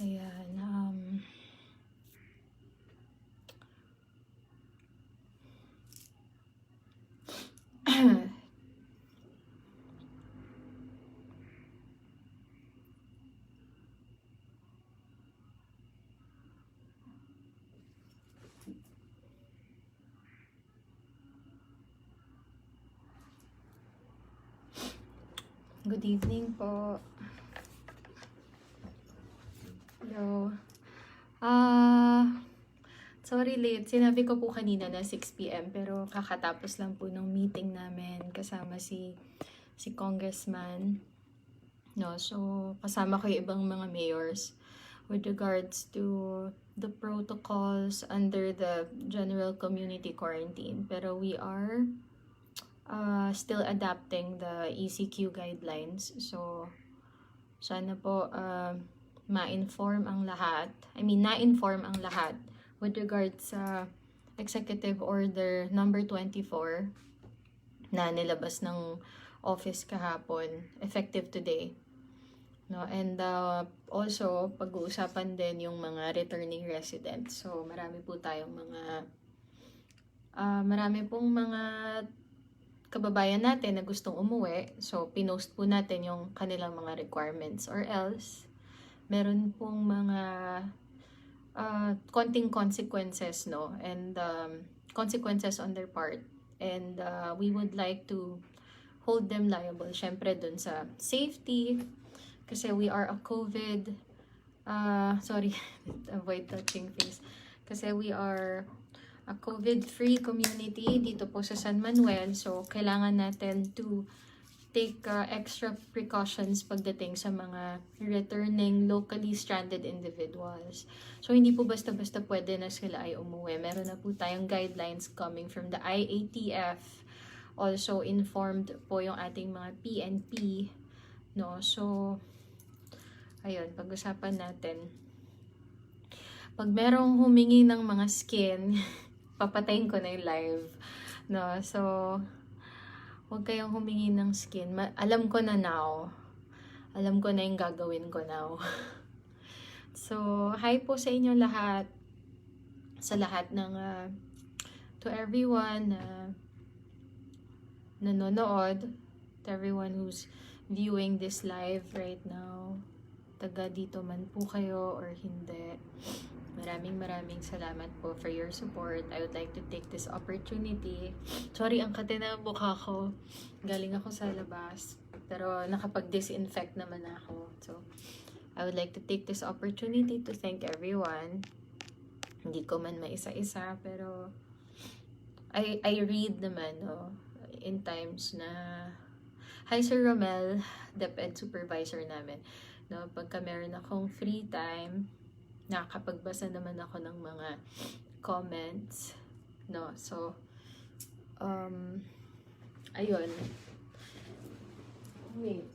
Ayan, good evening po. Hello. Sorry late. Sinabi ko po kanina na 6 PM pero kakatapos lang po ng meeting namin kasama si Congressman. No, so kasama ko yung ibang mga mayors with regards to the protocols under the general community quarantine. Pero we are still adapting the ECQ guidelines. So sana po na-inform ang lahat with regards sa Executive Order number 24 na nilabas ng office kahapon, effective today. No, and also pag-uusapan din yung mga returning residents. So marami pong mga kababayan natin na gustong umuwi. So pinost po natin yung kanilang mga requirements, or else meron pong mga konting consequences, no, and consequences on their part, and we would like to hold them liable syempre dun sa safety, kasi we are a COVID sorry avoid touching face, kasi we are a COVID-free community dito po sa San Manuel, so kailangan natin to take extra precautions pagdating sa mga returning locally stranded individuals. So, hindi po basta-basta pwede na sila ay umuwi. Meron na po tayong guidelines coming from the IATF. Also, informed po yung ating mga PNP. No? So, ayun, pag-usapan natin. Pag merong humingi ng mga skin, papatayin ko na yung live. No? So, huwag kayong humingi ng skin. Alam ko na now. Alam ko na yung gagawin ko now. So, hi po sa inyo lahat. Sa lahat ng, to everyone na nanonood. To everyone who's viewing this live right now. Taga dito man po kayo or hindi. Maraming salamat po for your support. I would like to take this opportunity. Sorry, ang kate na mukha ko. Galing ako sa labas. Pero nakapag-disinfect naman ako. So, I would like to take this opportunity to thank everyone. Hindi ko man maisa-isa, pero I read naman, no, in times na, hi Sir Romel, DepEd supervisor namin. No, pagka meron akong free time, nakakapagbasa naman ako ng mga comments, no, so ayun, wait,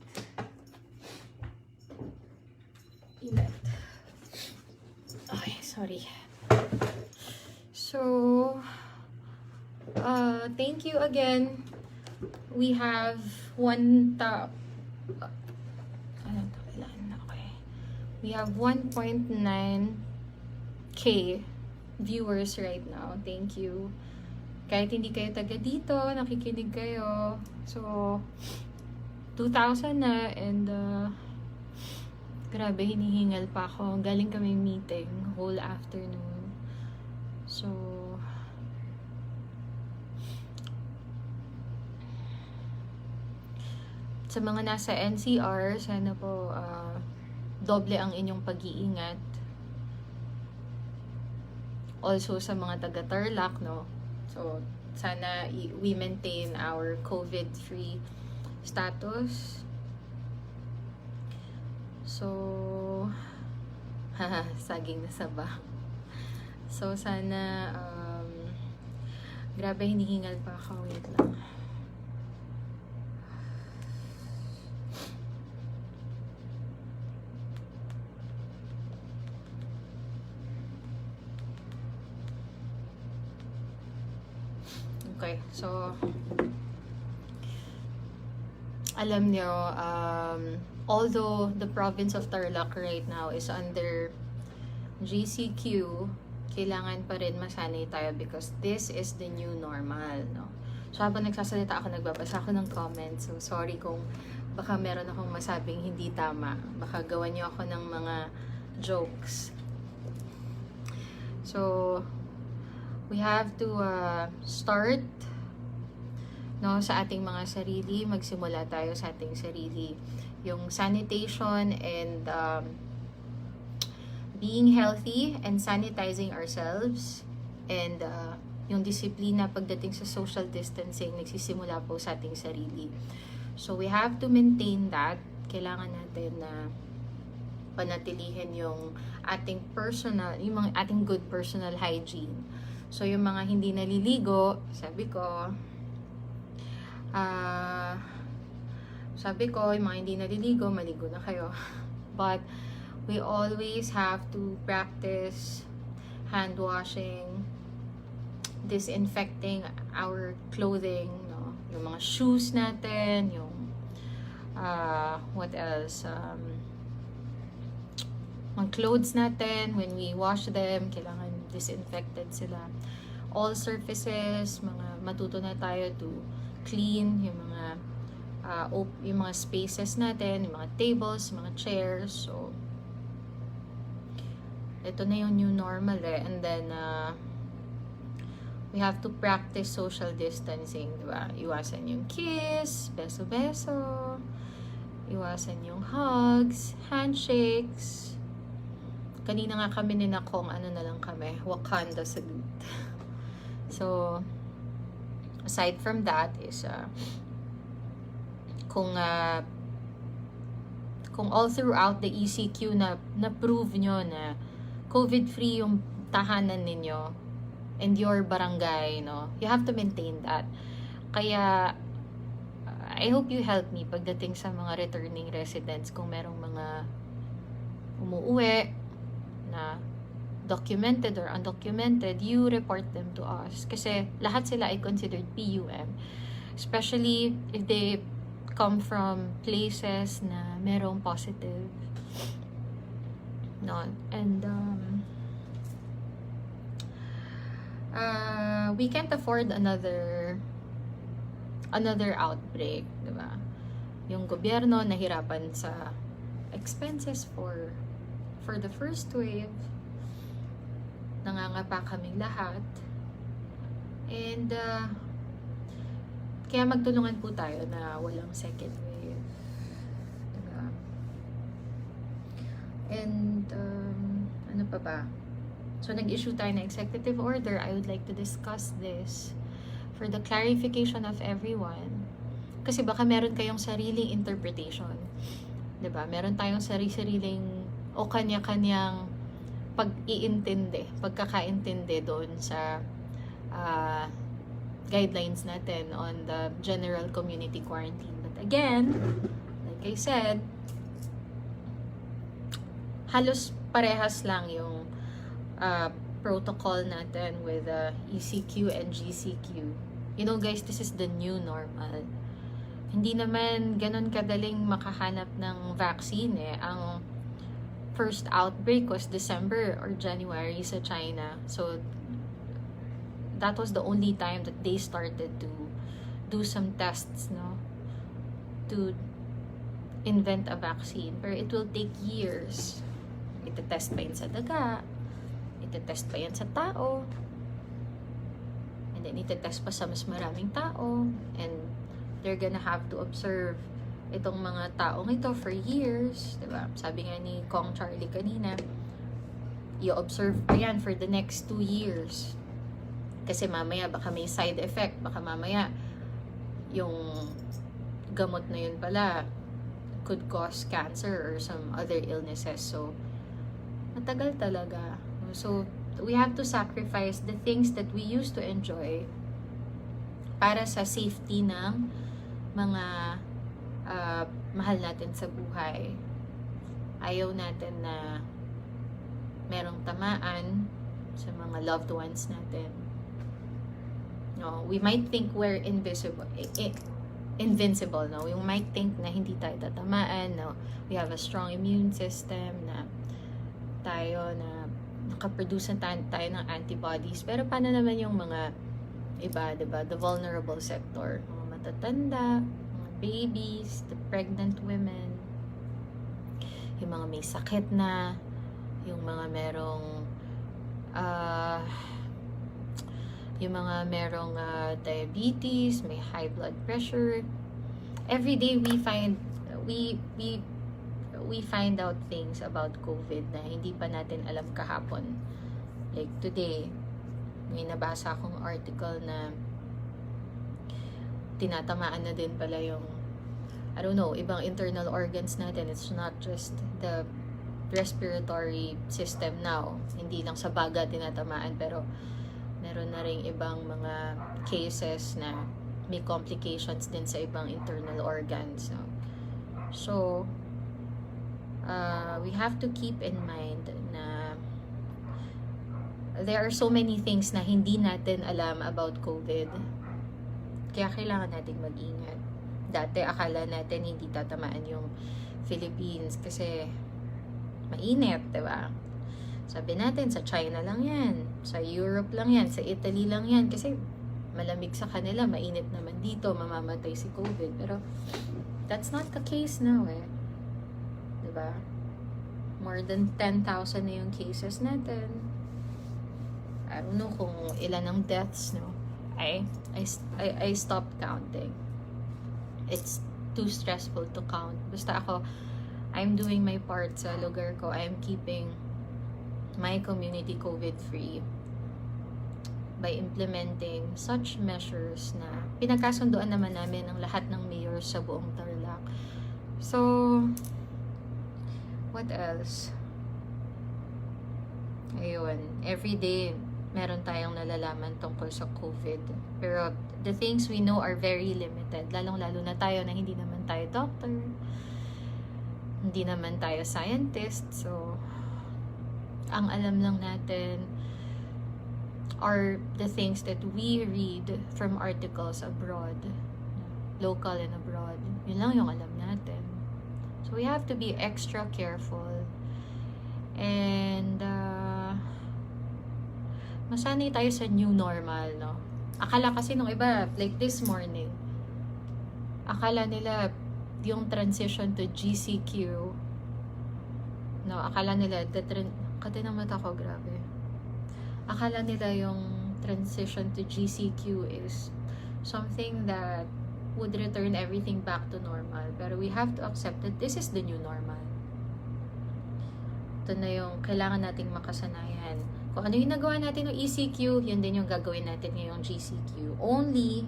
okay, sorry. So thank you again. We have we have 1.9K viewers right now. Thank you. Kahit hindi kayo taga dito, nakikinig kayo. So, 2,000 na, and grabe, hinihingal pa ako. Galing kami meeting whole afternoon. So, sa mga nasa NCR, sana po doble ang inyong pag-iingat. Also sa mga taga Tarlac, no? So, sana we maintain our COVID-free status. So, saging na saba. So, sana, grabe, hinihingal pa ako. Wait lang. Okay, so, alam nyo, although the province of Tarlac right now is under GCQ, kailangan pa rin masanay tayo because this is the new normal, no? So, habang nagsasalita ako, nagbabasa ako ng comments. So, sorry kung baka meron akong masabing hindi tama. Baka gawan niyo ako ng mga jokes. So, we have to start, no, sa ating mga sarili. Magsimula tayo sa ating sarili. Yung sanitation and being healthy and sanitizing ourselves, and yung disiplina pagdating sa social distancing nagsisimula po sa ating sarili. So we have to maintain that. Kailangan natin na panatilihin yung ating personal, yung mga ating good personal hygiene. So, yung mga hindi naliligo, sabi ko, yung mga hindi naliligo, maligo na kayo. But, we always have to practice hand washing, disinfecting our clothing, no? Yung mga shoes natin, yung, what else, mga clothes natin, when we wash them, kailangan disinfected sila. All surfaces, matuto na tayo to clean yung mga spaces natin, yung mga tables, mga chairs. So, ito na yung new normal And then, we have to practice social distancing, diba? Iwasan yung kiss, beso-beso, iwasan yung hugs, handshakes. Kanina nga kami ni Nakong, ano na lang kami, Wakanda salute. So, aside from that is, kung all throughout the ECQ na-prove nyo na COVID-free yung tahanan ninyo and your barangay, no? You have to maintain that. Kaya, I hope you help me pagdating sa mga returning residents, kung merong mga umuuwi na documented or undocumented, you report them to us. Kasi lahat sila ay considered PUM. Especially if they come from places na merong positive. No? And we can't afford another outbreak, diba? Yung gobyerno nahirapan sa expenses for the first wave. Nangangapa kaming lahat. And kaya magtulungan po tayo na walang second wave. Diba? And ano pa ba? So nag-issue tayo ng executive order. I would like to discuss this for the clarification of everyone. Kasi baka meron kayong sariling interpretation. Diba? Meron tayong sariling o kanya-kanyang pagkakaintindi doon sa guidelines natin on the general community quarantine. But again, like I said, halos parehas lang yung protocol natin with ECQ and GCQ. You know guys, this is the new normal. Hindi naman ganun kadaling makahanap ng vaccine . Ang first outbreak was December or January sa China. So, that was the only time that they started to do some tests, no? To invent a vaccine. Pero it will take years. Itetest pa yan sa daga. Itetest pa yan sa tao. And then itetest pa sa mas maraming tao. And they're gonna have to observe itong mga taong ito for years, diba? Sabi nga ni Kong Charlie kanina, i-observe pa yan for the next 2 years. Kasi mamaya baka may side effect, baka mamaya yung gamot na yun pala could cause cancer or some other illnesses. So, matagal talaga. So, we have to sacrifice the things that we used to enjoy para sa safety ng mga mahal natin sa buhay. Ayaw natin na merong tamaan sa mga loved ones natin. No, we might think we're invincible, no? We might think na hindi tayo tatamaan, no? We have a strong immune system, na tayo na nakaproduce tayo ng antibodies. Pero paano naman yung mga iba, diba? The vulnerable sector, mga matatanda, mga babies, the pregnant women, yung mga may sakit na, yung mga merong diabetes, may high blood pressure. Every day we find out things about COVID na hindi pa natin alam kahapon. Like today, may nabasa akong article na tinatamaan na din pala yung, I don't know, ibang internal organs natin. It's not just the respiratory system now. Hindi lang sa baga tinatamaan, pero meron na rin ibang mga cases na may complications din sa ibang internal organs. So we have to keep in mind na there are so many things na hindi natin alam about COVID. Kaya kailangan natin mag-ingat. Dati akala natin hindi tatamaan yung Philippines kasi mainit, diba? Sabi natin, sa China lang yan, sa Europe lang yan, sa Italy lang yan, kasi malamig sa kanila, mainit naman dito, mamamatay si COVID. Pero, that's not the case now, eh. Diba? More than 10,000 na yung cases natin. I don't know kung ilan ang deaths, no? I stopped counting. It's too stressful to count. Basta ako, I'm doing my part sa lugar ko. I'm keeping my community COVID-free by implementing such measures na pinagkasunduan naman namin ang lahat ng mayors sa buong Tarlac. So, what else? Ayun, every day meron tayong nalalaman tungkol sa COVID. Pero the things we know are very limited. Lalong-lalo na tayo na hindi naman tayo doctor, hindi naman tayo scientist. So, ang alam lang natin are the things that we read from articles abroad, local and abroad. Yun lang yung alam natin. So, we have to be extra careful. And, masanay tayo sa new normal, no? Akala kasi nung iba, like this morning, akala nila yung transition to GCQ, no? Akala nila, kati ng mata ko, grabe. Akala nila yung transition to GCQ is something that would return everything back to normal. Pero we have to accept that this is the new normal. Ito na yung kailangan nating makasanayan. Kung ano yung nagawa natin ng ECQ, yun din yung gagawin natin ngayong GCQ. Only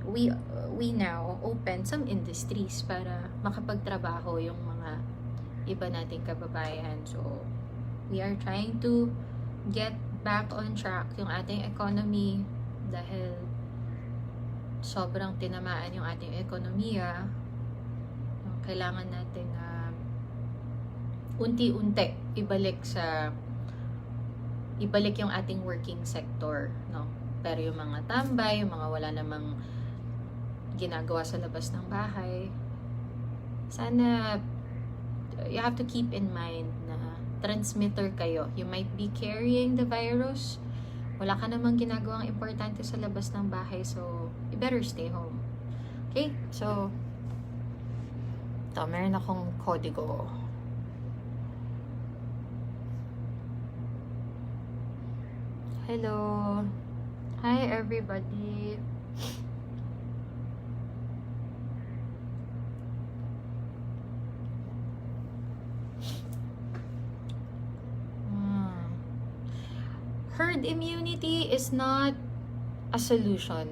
we now open some industries para makapagtrabaho yung mga iba nating kababayan. So, we are trying to get back on track yung ating economy dahil sobrang tinamaan yung ating ekonomiya. Kailangan natin unti-unti ibalik yung ating working sector, no? Pero yung mga tambay, yung mga wala namang ginagawa sa labas ng bahay, sana you have to keep in mind na transmitter kayo. You might be carrying the virus. Wala ka namang ginagawang importante sa labas ng bahay, so you better stay home. Okay? So, ito, meron akong kodigo. Hello. Hi, everybody. Herd immunity is not a solution.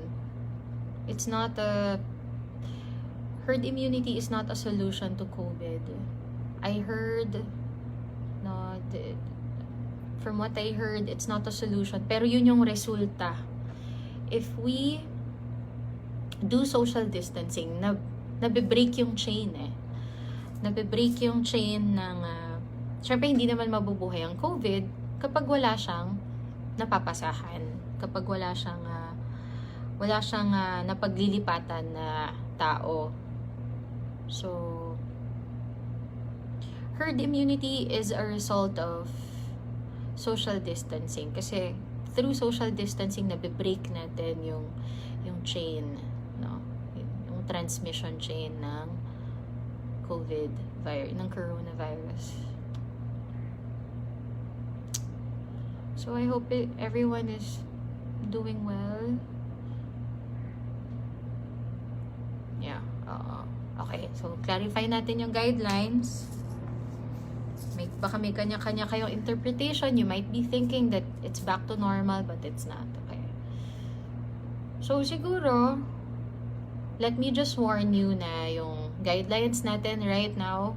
It's not a... Herd immunity is not a solution to COVID. I heard... No, from what I heard, it's not a solution. Pero yun yung resulta. If we do social distancing, nabe-break yung chain eh. Nabe-break yung chain ng... syempre, hindi naman mabubuhay ang COVID kapag wala siyang napapasahan. Kapag wala siyang napaglilipatan na tao. So, herd immunity is a result of social distancing. Kasi through social distancing, nabe-break natin yung chain, no? Yung transmission chain ng COVID virus, ng coronavirus. So I hope everyone is doing well. Yeah. Okay. So clarify natin yung guidelines. Baka may kanya-kanya kayong interpretation. You might be thinking that it's back to normal, but it's not. Okay. So siguro, let me just warn you na yung guidelines natin right now,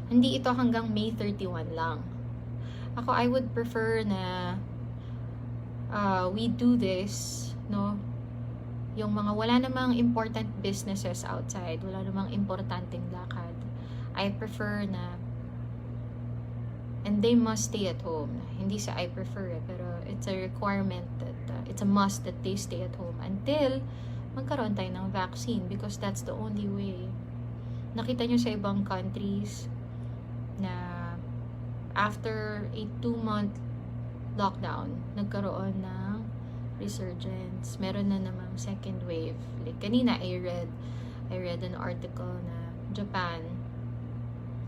hindi ito hanggang May 31 lang. Ako, I would prefer na we do this, no? Yung mga wala namang important businesses outside, wala namang importanteng lakad. I prefer na, and they must stay at home. Hindi sa I prefer pero it's a requirement that, it's a must that they stay at home until magkaroon tayo ng vaccine, because that's the only way. Nakita nyo sa ibang countries na after a 2-month lockdown, nagkaroon ng resurgence. Meron na namang second wave. Like kanina, I read an article na Japan,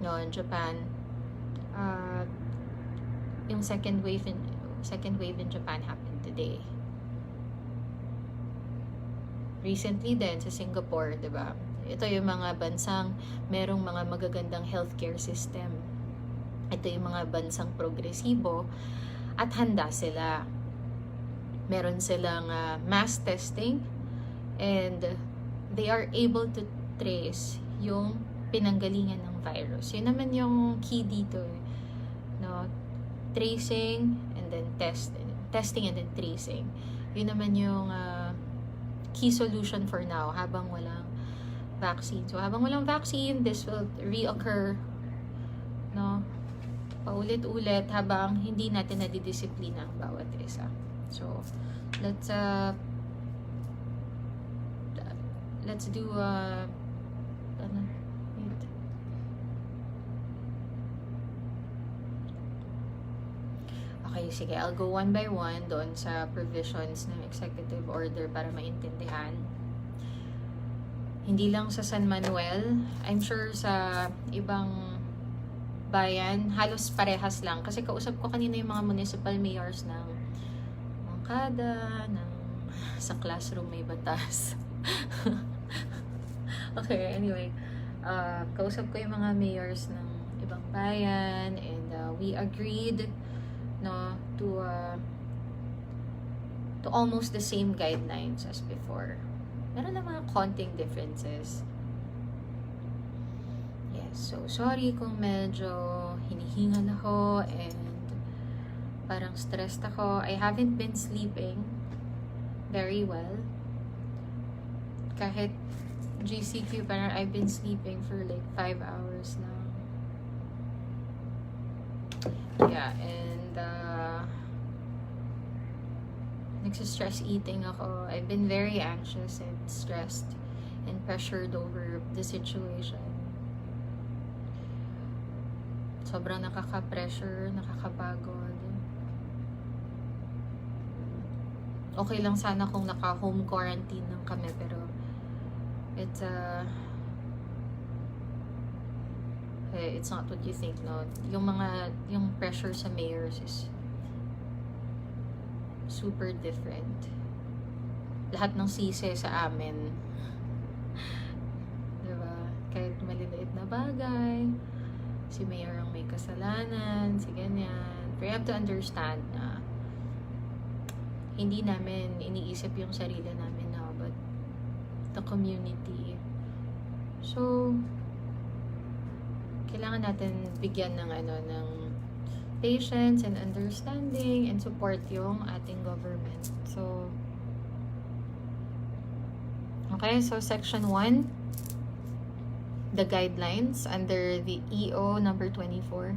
in Japan, yung second wave in Japan happened today. Recently din sa Singapore, 'di ba? Ito yung mga bansang merong mga magagandang healthcare system. Ito yung mga bansang progresibo at handa sila. Meron silang mass testing and they are able to trace yung pinanggalingan ng virus. Yun naman yung key dito. No? Tracing and then testing and then tracing. Yun naman yung key solution for now habang walang vaccine. So habang walang vaccine, this will reoccur, no? Paulit-ulit habang hindi natin nadidisiplina ang bawat isa. So, let's do okay, sige, I'll go one by one doon sa provisions ng executive order para maintindihan. Hindi lang sa San Manuel, I'm sure sa ibang bayan, halos parehas lang. Kasi kausap ko kanina yung mga municipal mayors ng Mangkada, sa classroom may batas. Okay, anyway. Kausap ko yung mga mayors ng ibang bayan and we agreed, no, to almost the same guidelines as before. Meron na mga konting differences. So, sorry kung medyo hinihingal ako and parang stressed ako. I haven't been sleeping very well. Kahit GCQ, parang I've been sleeping for like 5 hours now. Yeah, and nagsistress eating ako. I've been very anxious and stressed and pressured over the situation. sobrang nakaka-pressure, nakakapagod. Okay lang sana kung naka-home quarantine lang kami, pero it's not what you think, no? Yung pressure sa mayors is super different. Lahat ng sisi sa amin, diba? Kahit maliliit na bagay, si mayor ang may kasalanan, si ganyan. Pero you have to understand na hindi namin iniisip yung sarili namin na, but the community. So, kailangan natin bigyan ng ng patience and understanding and support yung ating government. So, okay, so section 1, the guidelines under the EO number 24.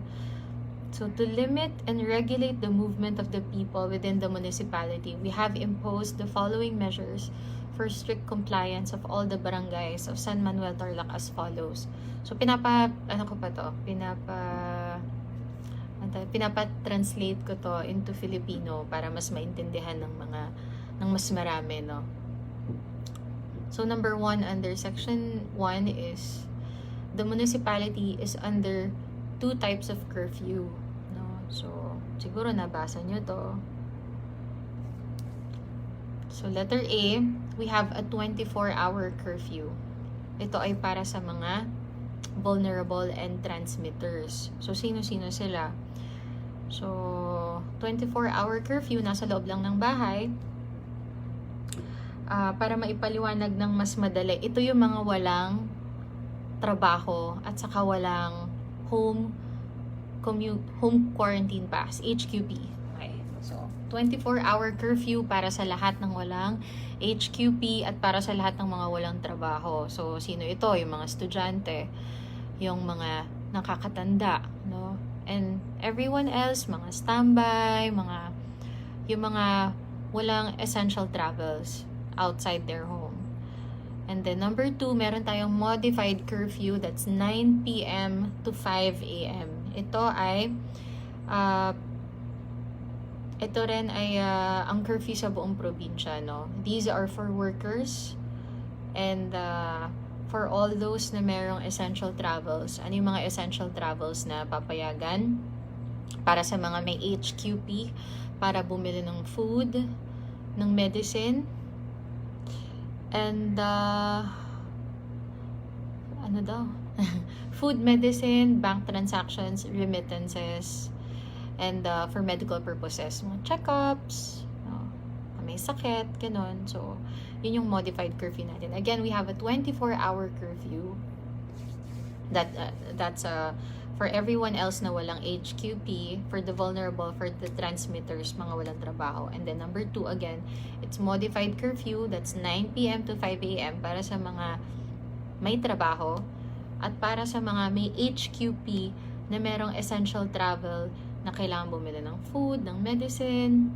So, to limit and regulate the movement of the people within the municipality, we have imposed the following measures for strict compliance of all the barangays of San Manuel Tarlac as follows. So, pinapa-translate ko to into Filipino para mas maintindihan ng mas marami, no? So, number 1 under section 1 is the municipality is under 2 types of curfew, no? So, siguro nabasa nyo to. So, letter A, we have a 24-hour curfew. Ito ay para sa mga vulnerable and transmitters. So, sino-sino sila? So, 24-hour curfew, nasa loob lang ng bahay. Para maipaliwanag ng mas madali, ito yung mga walang trabaho at saka walang home quarantine pass, HQP. Okay. So, 24-hour curfew para sa lahat ng walang HQP at para sa lahat ng mga walang trabaho. So, sino ito? Yung mga estudyante, yung mga nakakatanda, no? And everyone else, mga standby, yung mga walang essential travels outside their home. And then number 2, meron tayong modified curfew, that's 9 p.m. to 5 a.m. Ito rin ay ang curfew sa buong probinsya, no? These are for workers and for all those na merong essential travels. Ano yung mga essential travels na papayagan? Para sa mga may HQP, para bumili ng food, ng medicine, and food, medicine, bank transactions, remittances, and for medical purposes, mga check-ups, may sakit, ganun. So, yun yung modified curfew natin. Again, we have a 24-hour curfew that's for everyone else na walang HQP, for the vulnerable, for the transmitters, mga walang trabaho. And then number 2, again, it's modified curfew, that's 9 p.m. to 5 a.m. para sa mga may trabaho at para sa mga may HQP na merong essential travel na kailangan bumili ng food, ng medicine,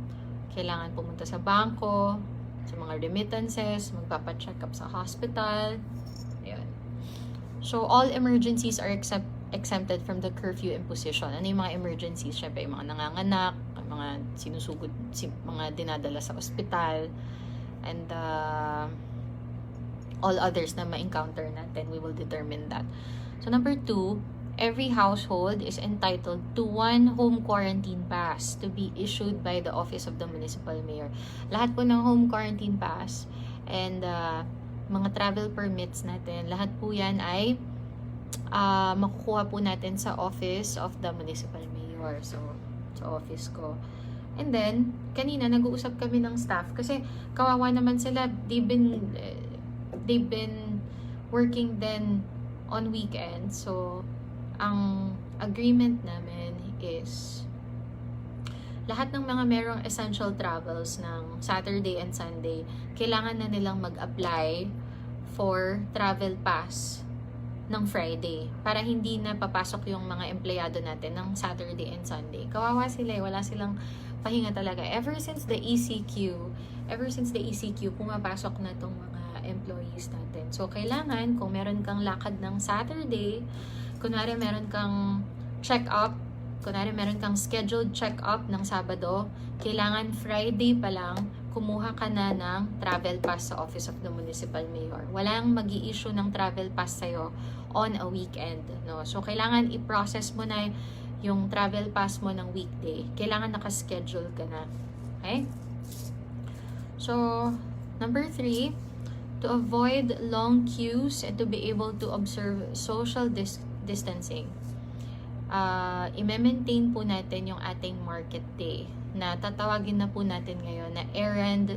kailangan pumunta sa bangko, sa mga remittances, magpapacheck up sa hospital. Ayan. So, all emergencies are exempted from the curfew imposition. Ano yung mga emergencies? Siyempre, yung mga nanganganak, mga sinusugod, mga dinadala sa ospital, and all others na ma-encounter natin, we will determine that. So, number 2, every household is entitled to 1 home quarantine pass to be issued by the Office of the Municipal Mayor. Lahat po ng home quarantine pass and mga travel permits natin, lahat po yan ay makukuha po natin sa Office of the Municipal Mayor. So, sa office ko. And then, kanina nag-uusap kami ng staff kasi kawawa naman sila. They've been working then on weekends. So, ang agreement namin is lahat ng mga merong essential travels ng Saturday and Sunday, kailangan na nilang mag-apply for travel pass ng Friday para hindi na papasok yung mga empleyado natin ng Saturday and Sunday. Kawawa sila, wala silang pahinga talaga. Ever since the ECQ, pumapasok na tong mga employees natin. So, kailangan, kung meron kang lakad ng Saturday, kunwari meron kang check-up, kunwari meron kang scheduled check-up ng Sabado, kailangan Friday pa lang, kumuha ka na ng travel pass sa Office of the Municipal Mayor. Walang mag-i-issue ng travel pass sa'yo on a weekend. No? So, kailangan i-process mo na yung travel pass mo ng weekday. Kailangan nakaschedule ka na. Okay? So, number 3, to avoid long queues and to be able to observe social distancing. I-maintain po natin yung ating market day na tatawagin na po natin ngayon na errand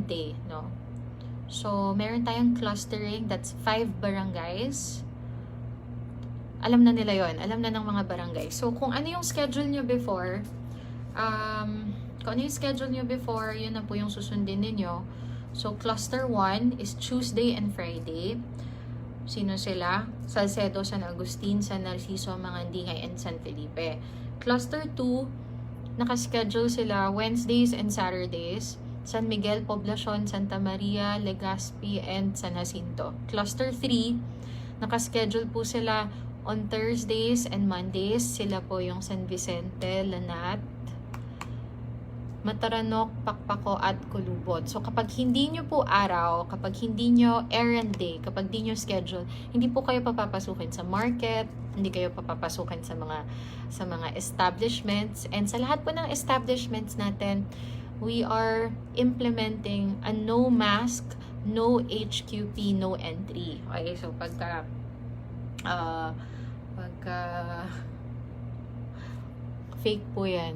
day, no? So, meron tayong clustering, that's 5 barangays. Alam na nila yon, alam na ng mga barangay. So, kung ano yung schedule nyo before, yun na po yung susundin ninyo. So, cluster 1 is Tuesday and Friday. Sino sila? Salcedo, San Agustin, San Narciso, Mangandingay, and San Felipe. Cluster 2, nakaschedule sila Wednesdays and Saturdays. San Miguel, Poblacion, Santa Maria, Legazpi, and San Jacinto. Cluster 3, nakaschedule po sila on Thursdays and Mondays. Sila po yung San Vicente, Lanat, Mataranok, Pakpako, at Kulubot. So, kapag hindi nyo po araw, kapag hindi nyo errand day, kapag hindi nyo schedule, hindi po kayo papapasukin sa market, hindi kayo papapasukin sa mga establishments. And sa lahat po ng establishments natin, we are implementing a no mask, no HQP, no entry. Okay, so pagka fake po yan.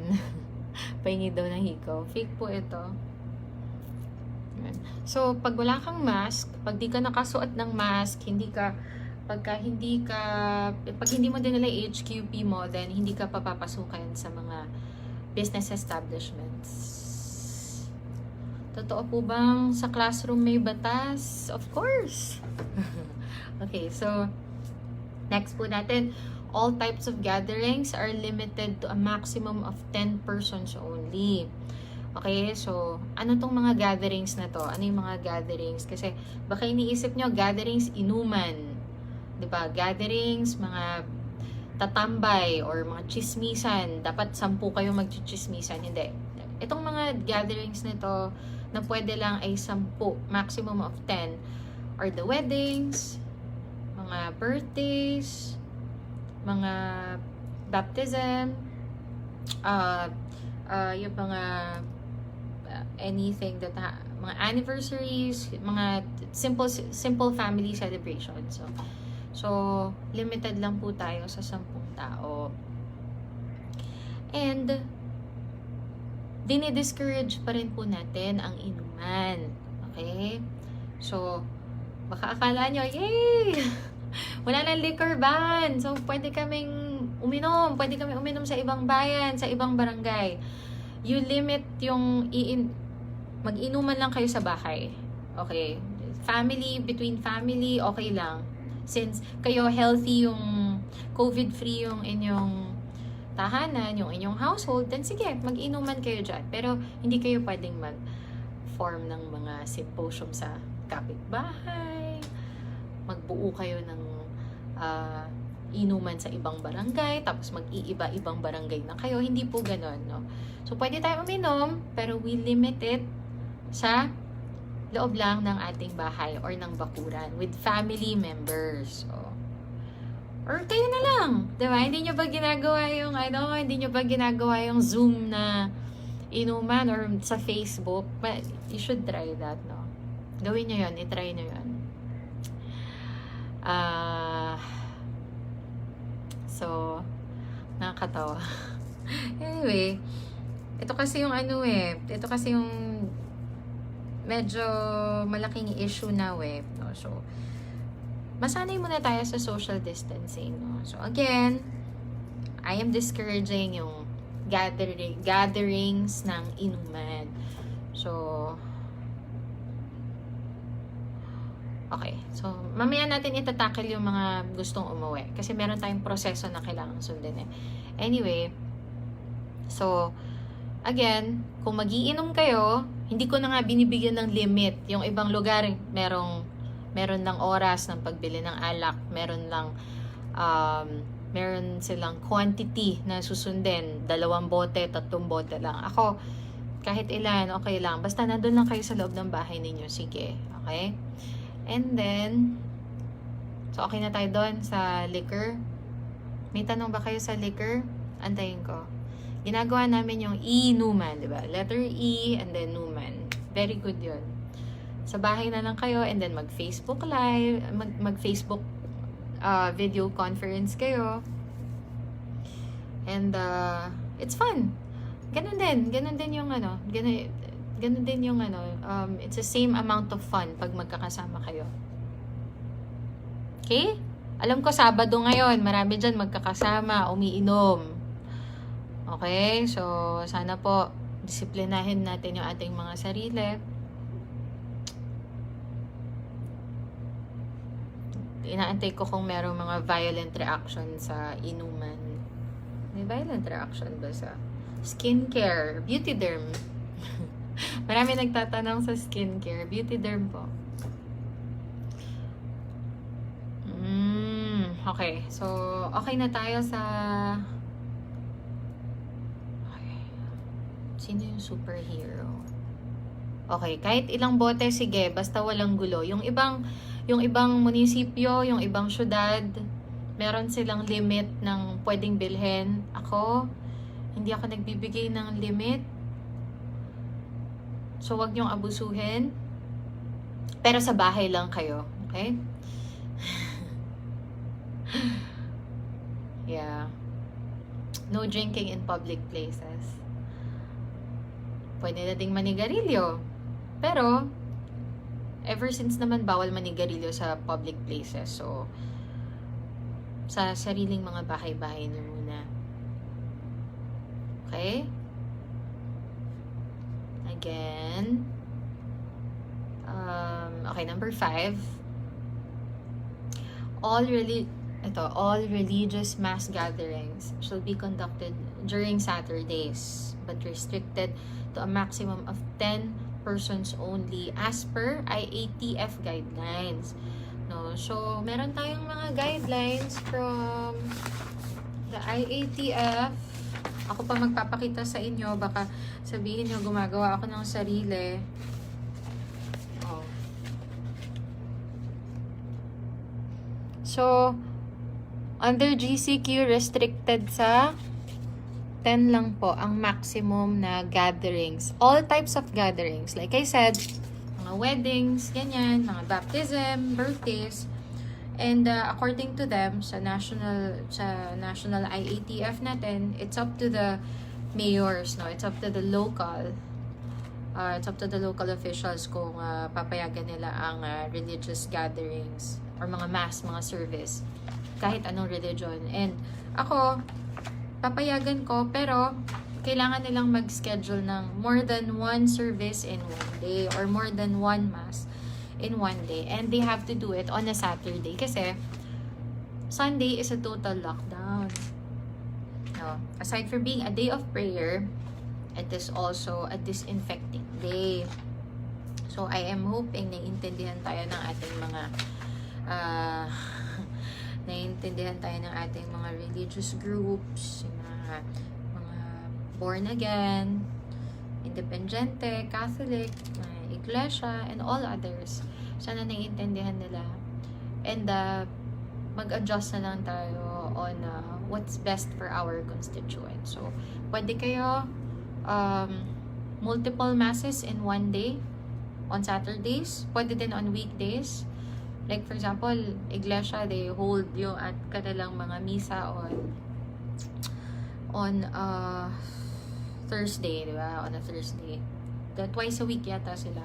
Pahingi daw ng hikaw. Fake po ito. So, pag wala kang mask, pag di ka nakasuot ng mask, pag hindi mo dinala HQP mo, then hindi ka papapasukin sa mga business establishments. Totoo po bang sa classroom may batas? Of course! Okay, so, next po natin, all types of gatherings are limited to a maximum of 10 persons only. Okay, so, ano tong mga gatherings na to? Ano yung mga gatherings? Kasi, baka iniisip nyo, gatherings inuman. Diba? Gatherings, mga tatambay, or mga chismisan. Dapat 10 kayo magchichismisan. Hindi. Itong mga gatherings nito, na pwede lang ay 10, maximum of 10, are the weddings, mga birthdays, mga baptism, yung mga anything that mga anniversaries, mga simple family celebrations. So limited lang po tayo sa 10 tao. And dinidiscourage pa rin po natin ang inuman. Okay? So baka akala nyo, yay! Wala nang liquor ban. So, pwede kaming uminom. Pwede kami uminom sa ibang bayan, sa ibang barangay. You limit yung mag-inuman lang kayo sa bahay. Okay? Between family, okay lang. Since kayo healthy yung COVID-free yung inyong tahanan, yung inyong household, then sige, mag-inuman kayo dyan. Pero, hindi kayo pwedeng mag-form ng mga symposium sa kapitbahay. Magbuo kayo ng inuman sa ibang barangay, tapos mag-iiba-ibang barangay na kayo. Hindi po ganon, no? So, pwede tayo uminom, pero we limit it sa loob lang ng ating bahay or ng bakuran with family members. So, or kayo na lang, diba? Hindi nyo ba ginagawa yung Zoom na inuman or sa Facebook? But you should try that, no? Gawin nyo yun, itry nyo yun. So, nakakatawa. Anyway, ito kasi yung medyo malaking issue na no? So, masanay muna tayo sa social distancing, no? So, again, I am discouraging yung gatherings ng inuman. So, okay. So, mamaya natin itatakil yung mga gustong umuwi. Kasi meron tayong proseso na kailangang sundin eh. Anyway, so, again, kung magiinom kayo, hindi ko na nga binibigyan ng limit. Yung ibang lugar, meron lang oras ng pagbili ng alak. Meron lang meron silang quantity na susundin. 2 bote, 3 bote lang. Ako, kahit ilan, okay lang. Basta nandun lang kayo sa loob ng bahay ninyo. Sige. Okay? And then, so okay na tayo doon sa liquor. May tanong ba kayo sa liquor? Antayin ko. Ginagawa namin yung inuman, di ba? Letter E and then numan. Very good yun. Sa bahay na lang kayo and then mag-Facebook live, mag-Facebook video conference kayo. And it's fun. Ganun din yung ano, ganun din yung ano, it's the same amount of fun pag magkakasama kayo. Okay? Alam ko Sabado ngayon, marami dyan magkakasama, umiinom. Okay? So, sana po, disiplinahin natin yung ating mga sarili. Inaantay ko kung merong mga violent reaction sa inuman. May violent reaction ba sa skincare? Beauty derm. Marami nagtatanong sa skincare. Beauty derm po. Okay. So, okay na tayo sa... Okay. Sino yung superhero? Okay. Kahit ilang bote, sige. Basta walang gulo. Yung ibang munisipyo, yung ibang syudad, meron silang limit ng pwedeng bilhin. Ako, hindi ako nagbibigay ng limit. So, wag niyong abusuhin. Pero sa bahay lang kayo. Okay? Yeah. No drinking in public places. Pwede na ding manigarilyo. Pero, ever since naman bawal manigarilyo sa public places. So, sa sariling mga bahay-bahay niyo muna. Okay? Again. Okay, number 5. All religious mass gatherings shall be conducted during Saturdays, but restricted to a maximum of 10 persons only as per IATF guidelines. No? So, meron tayong mga guidelines from the IATF. Ako pa magpapakita sa inyo. Baka sabihin nyo, gumagawa ako ng sarili. Oh. So, under GCQ, restricted sa 10 lang po ang maximum na gatherings. All types of gatherings. Like I said, mga weddings, ganyan, mga baptism, birthdays. And according to them, sa national IATF natin, it's up to the mayors, no? It's up to the local officials kung papayagan nila ang religious gatherings or mga mass, mga service, kahit anong religion. And ako, papayagan ko, pero kailangan nilang mag-schedule ng more than one service in one day or more than one mass in one day. And they have to do it on a Saturday kasi Sunday is a total lockdown. No. Aside from being a day of prayer, it is also a disinfecting day. So, I am hoping naiintindihan tayo ng ating mga religious groups, yung mga born again, independente, Catholic, iglesia, and all others. Sana naiintindihan nila. And mag-adjust na lang tayo on what's best for our constituents. So, pwede kayo multiple masses in one day on Saturdays. Pwede din on weekdays. Like for example, iglesia, they hold yung at kanilang mga misa on Thursday, di ba? On a Thursday. Twice a week yata sila.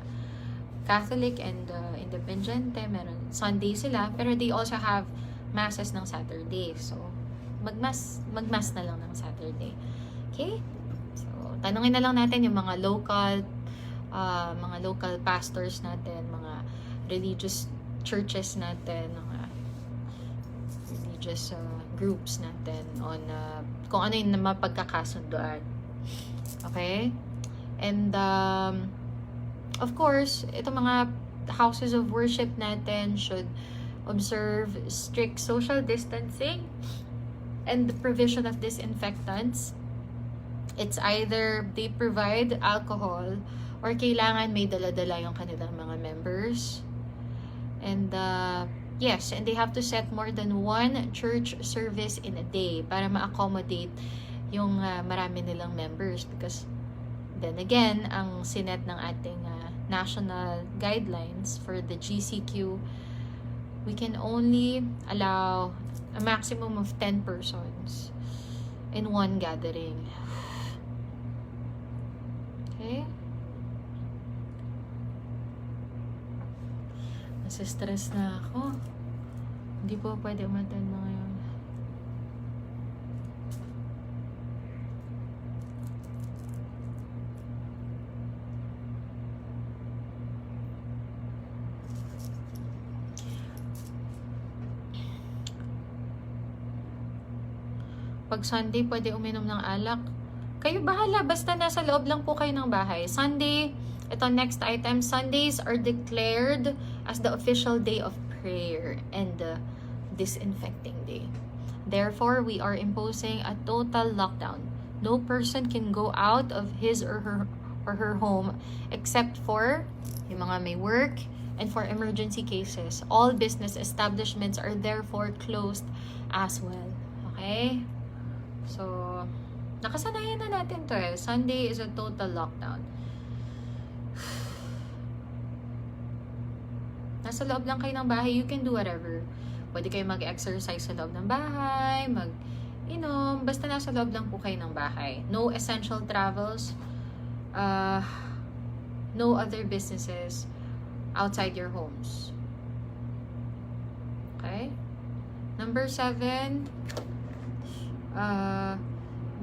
Catholic and Independente, meron Sunday sila, pero they also have masses ng Saturday. So, magmas na lang ng Saturday. Okay? So, tanungin na lang natin yung mga local pastors natin, mga religious churches natin, mga religious groups natin on kung ano yung mapagkakasunduan. Okay? And of course, itong mga houses of worship natin should observe strict social distancing. And the provision of disinfectants, it's either they provide alcohol or kailangan may dala-dala yung kanilang mga members. And yes, and they have to set more than one church service in a day para ma-accommodate yung marami nilang members. Because then again, ang sinet ng ating national guidelines for the GCQ, we can only allow a maximum of 10 persons in one gathering. Okay? Nasa-stress na ako. Hindi po pwede umattend na ngayon. Pag Sunday, pwede uminom ng alak. Kayo bahala, basta nasa loob lang po kayo ng bahay. Sunday, ito next item, Sundays are declared as the official day of prayer and disinfecting day. Therefore, we are imposing a total lockdown. No person can go out of his or her home except for yung mga may work and for emergency cases. All business establishments are therefore closed as well. Okay? So, nakasanayan na natin to eh. Sunday is a total lockdown. Nasa loob lang kayo ng bahay, you can do whatever. Pwede kayo mag-exercise sa loob ng bahay, mag-inom, basta nasa loob lang po kayo ng bahay. No essential travels, no other businesses outside your homes. Okay? Number 7,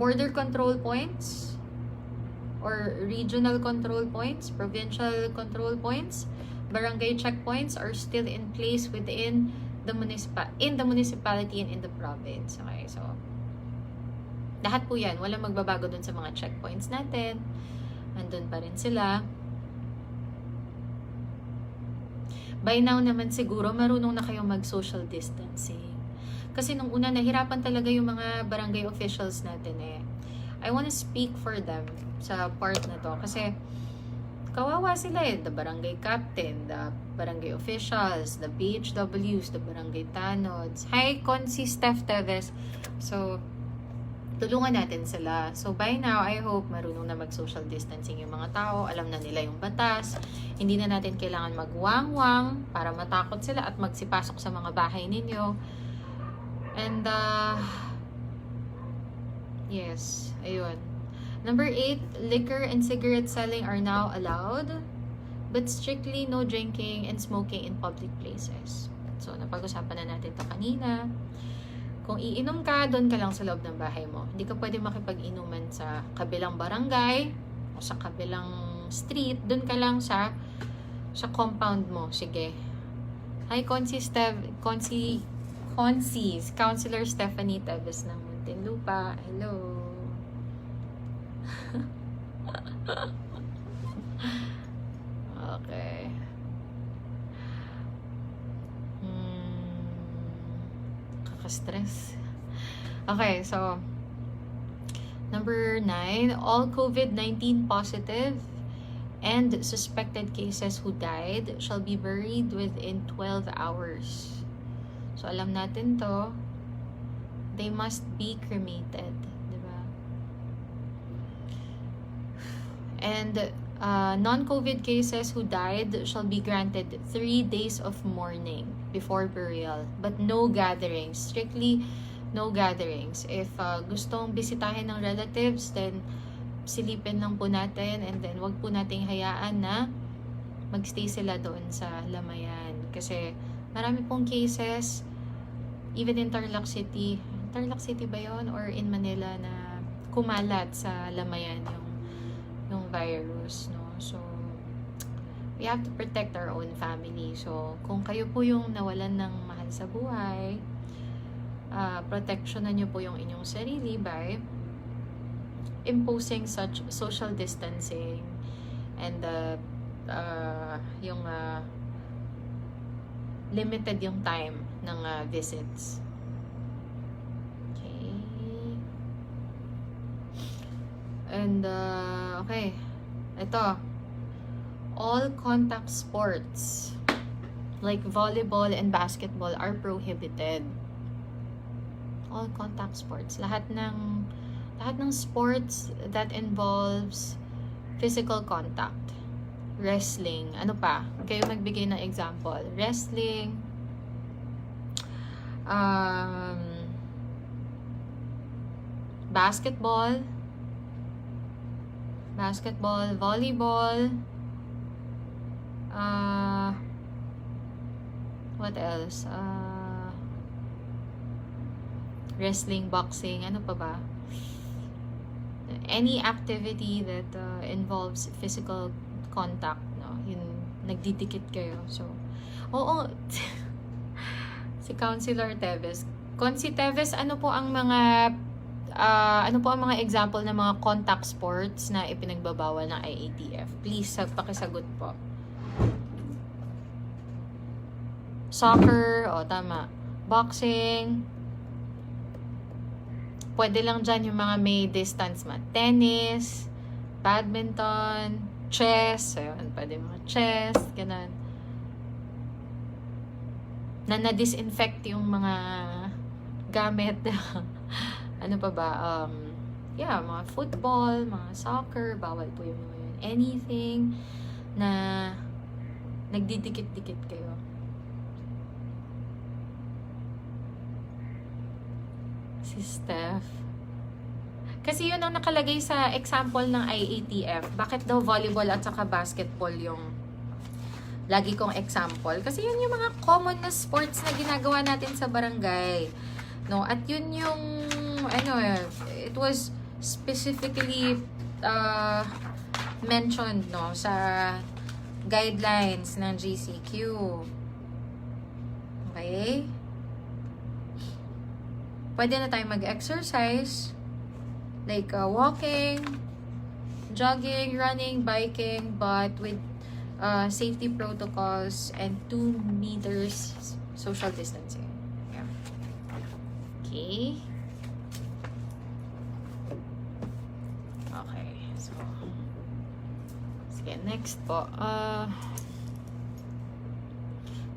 border control points or regional control points, provincial control points, barangay checkpoints are still in place within the municipality and in the province. Okay, so lahat po yan, walang magbabago dun sa mga checkpoints natin. Nandun pa rin sila. By now naman siguro marunong na kayong mag-social distancing. Kasi nung una, nahirapan talaga yung mga barangay officials natin eh. I wanna speak for them sa part na to. Kasi, kawawa sila eh. The barangay captain, the barangay officials, the BHWs, the barangay tanods. Hi, Consi Steph Teves. So, tulungan natin sila. So, by now, I hope marunong na mag-social distancing yung mga tao. Alam na nila yung batas. Hindi na natin kailangan magwang-wang para matakot sila at magsipasok sa mga bahay ninyo. And, yes, ayun. Number 8, liquor and cigarette selling are now allowed, but strictly no drinking and smoking in public places. So, napag-usapan na natin ito kanina. Kung iinom ka, doon ka lang sa loob ng bahay mo. Hindi ka pwede makipag-inuman sa kabilang barangay o sa kabilang street. Doon ka lang sa compound mo. Sige. Hi, Counselor Stephanie Teves ng Muntinlupa. Hello. Okay. Kaka-stress. Okay, so number 9, all COVID-19 positive and suspected cases who died shall be buried within 12 hours. So, alam natin to, they must be cremated, diba? And non-COVID cases who died shall be granted 3 days of mourning before burial, but no gatherings, strictly no gatherings. If gustong bisitahin ng relatives, then silipin lang po natin, and then wag po nating hayaan na magstay sila doon sa Lamayan. Kasi marami pong cases, even in Tarlac City ba yon or in Manila, na kumalat sa Lamayan yung virus, no? So, we have to protect our own family. So, kung kayo po yung nawalan ng mahal sa buhay, protectionan nyo po yung inyong sarili by imposing such social distancing and yung limited yung time ng visits. Okay. And, okay. Ito. All contact sports like volleyball and basketball are prohibited. All contact sports. Lahat ng sports that involves physical contact. Wrestling. Ano pa? Kayo magbigay ng example. Wrestling. Basketball, volleyball, what else? Wrestling, boxing, ano pa ba? Any activity that involves physical contact, no? Yun, nagdidikit kayo. So, oo. Si Councilor Teves. Consi Teves, ano po ang mga example ng mga contact sports na ipinagbabawal ng IATF? Please, pakisagot po. Soccer, tama. Boxing. Pwede lang dyan yung mga may distance tennis, badminton, chess. Ayun, pwede mga chess, ganun. Na-disinfect yung mga gamit. Ano pa ba? Mga football, mga soccer, bawal po yung mga yun. Anything na nagdidikit-dikit kayo. Si Steph. Kasi yun ang nakalagay sa example ng IATF. Bakit daw volleyball at saka basketball yung lagi kong example? Kasi yun yung mga common na sports na ginagawa natin sa barangay. No? At yun yung it was specifically mentioned, no, sa guidelines ng GCQ. Okay? Pwede na tayo mag-exercise, like walking, jogging, running, biking, but with safety protocols and 2 meters social distancing. Yeah. Okay. Okay. So, sige, next po.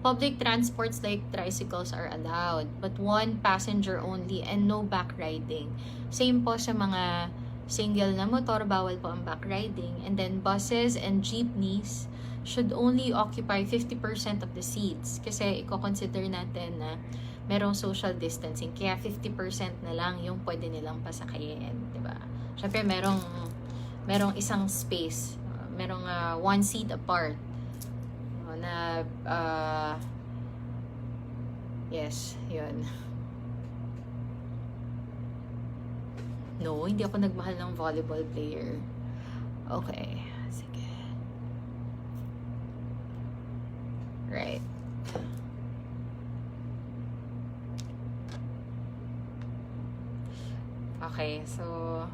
Public transports like tricycles are allowed, but 1 passenger only and no back riding. Same po sa mga single na motor, bawal po ang back riding. And then buses and jeepneys should only occupy 50% of the seats. Kasi i-consider natin na merong social distancing. Kaya 50% na lang yung pwede nilang pasakayin. Diba? Siyempre merong isang space. Merong 1 seat apart. Na yes, yun. No, hindi ako nagmahal ng volleyball player. Okay, sige. Right. Okay, so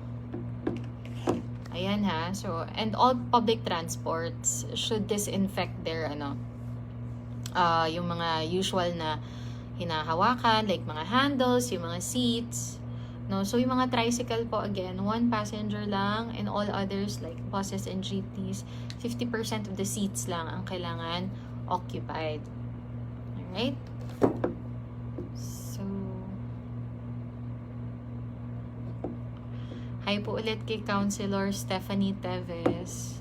ayan ha. So, and all public transports should disinfect their yung mga usual na hinahawakan, like mga handles, yung mga seats. No? So, yung mga tricycle po, again, 1 passenger lang, and all others, like buses and jeepneys, 50% of the seats lang ang kailangan occupied. Alright? So, hi po ulit kay Councilor Stephanie Teves.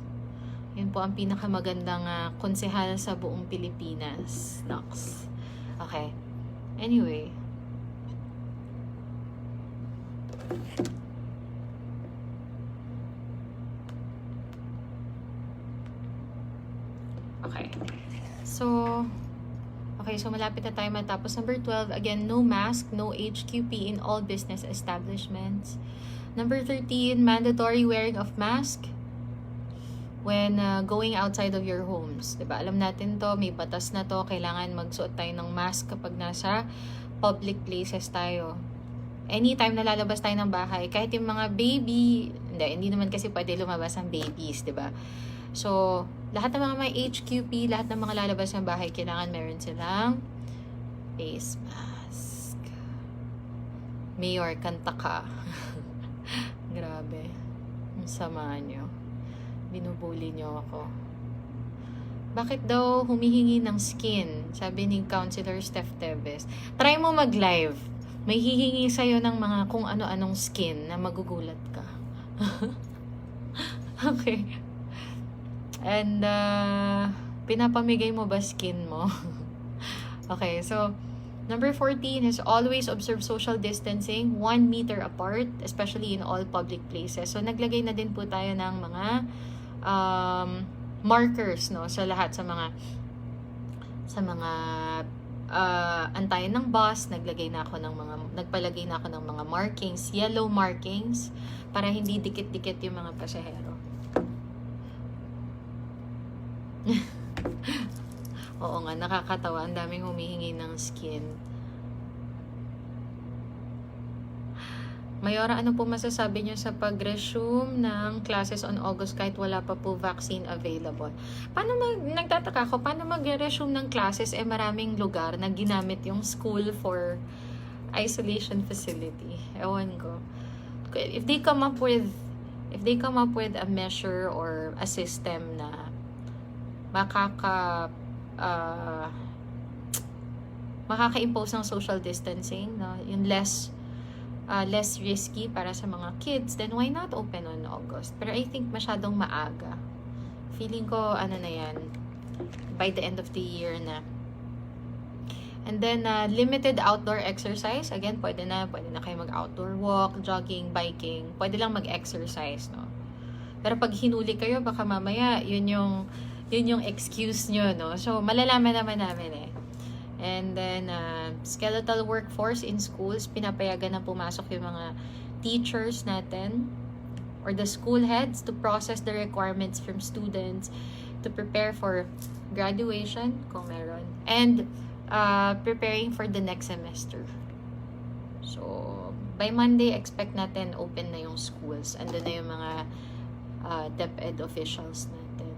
Yun po ang pinakamagandang konsehal sa buong Pilipinas. Nox. Okay. Anyway. Okay. So malapit na tayo matapos. Number 12, again, no mask, no HQP in all business establishments. Number 13, mandatory wearing of mask when going outside of your homes. Diba? Alam natin to, may batas na to, kailangan magsuot tayo ng mask kapag nasa public places tayo. Anytime na lalabas tayo ng bahay, kahit yung mga baby, hindi naman kasi pwede lumabas ang babies, diba? So, lahat ng mga may HQP, lahat ng mga lalabas ng bahay, kailangan meron silang face mask. Mayor, kanta ka. Grabe. Ang sama nyo. Binubuli nyo ako. Bakit daw humihingi ng skin? Sabi ni Counselor Steph Teves. Try mo mag-live. May hihingi sa'yo ng mga kung ano-anong skin na magugulat ka. Okay. And, pinapamigay mo ba skin mo? Okay, so, number 14 is always observe social distancing 1 meter apart, especially in all public places. So, naglagay na din po tayo ng mga markers, no, sa lahat, sa mga antayan ng bus. Nagpalagay na ako ng mga markings, yellow markings, para hindi dikit-dikit yung mga pasahero. Oo nga, nakakatawa. Ang daming humihingi ng skin. Mayora, ano po masasabi nyo sa pag-resume ng classes on August kahit wala pa po vaccine available? Nagtataka ako, paano mag-resume ng classes maraming lugar na ginamit yung school for isolation facility? Ewan ko. If they come up with a measure or a system na makaka-impose ng social distancing, no? Yung less risky para sa mga kids, then why not open on August? Pero I think masyadong maaga. Feeling ko, na yan, by the end of the year na. And then, limited outdoor exercise. Again, pwede na kayo mag-outdoor walk, jogging, biking. Pwede lang mag-exercise, no? Pero pag hinuli kayo, baka mamaya, yun yung excuse nyo, no? So, malalaman naman namin eh. And then, skeletal workforce in schools, pinapayagan na pumasok yung mga teachers natin or the school heads to process the requirements from students to prepare for graduation, kung meron, and preparing for the next semester. So, by Monday, expect natin open na yung schools. Andun na yung mga DepEd officials natin.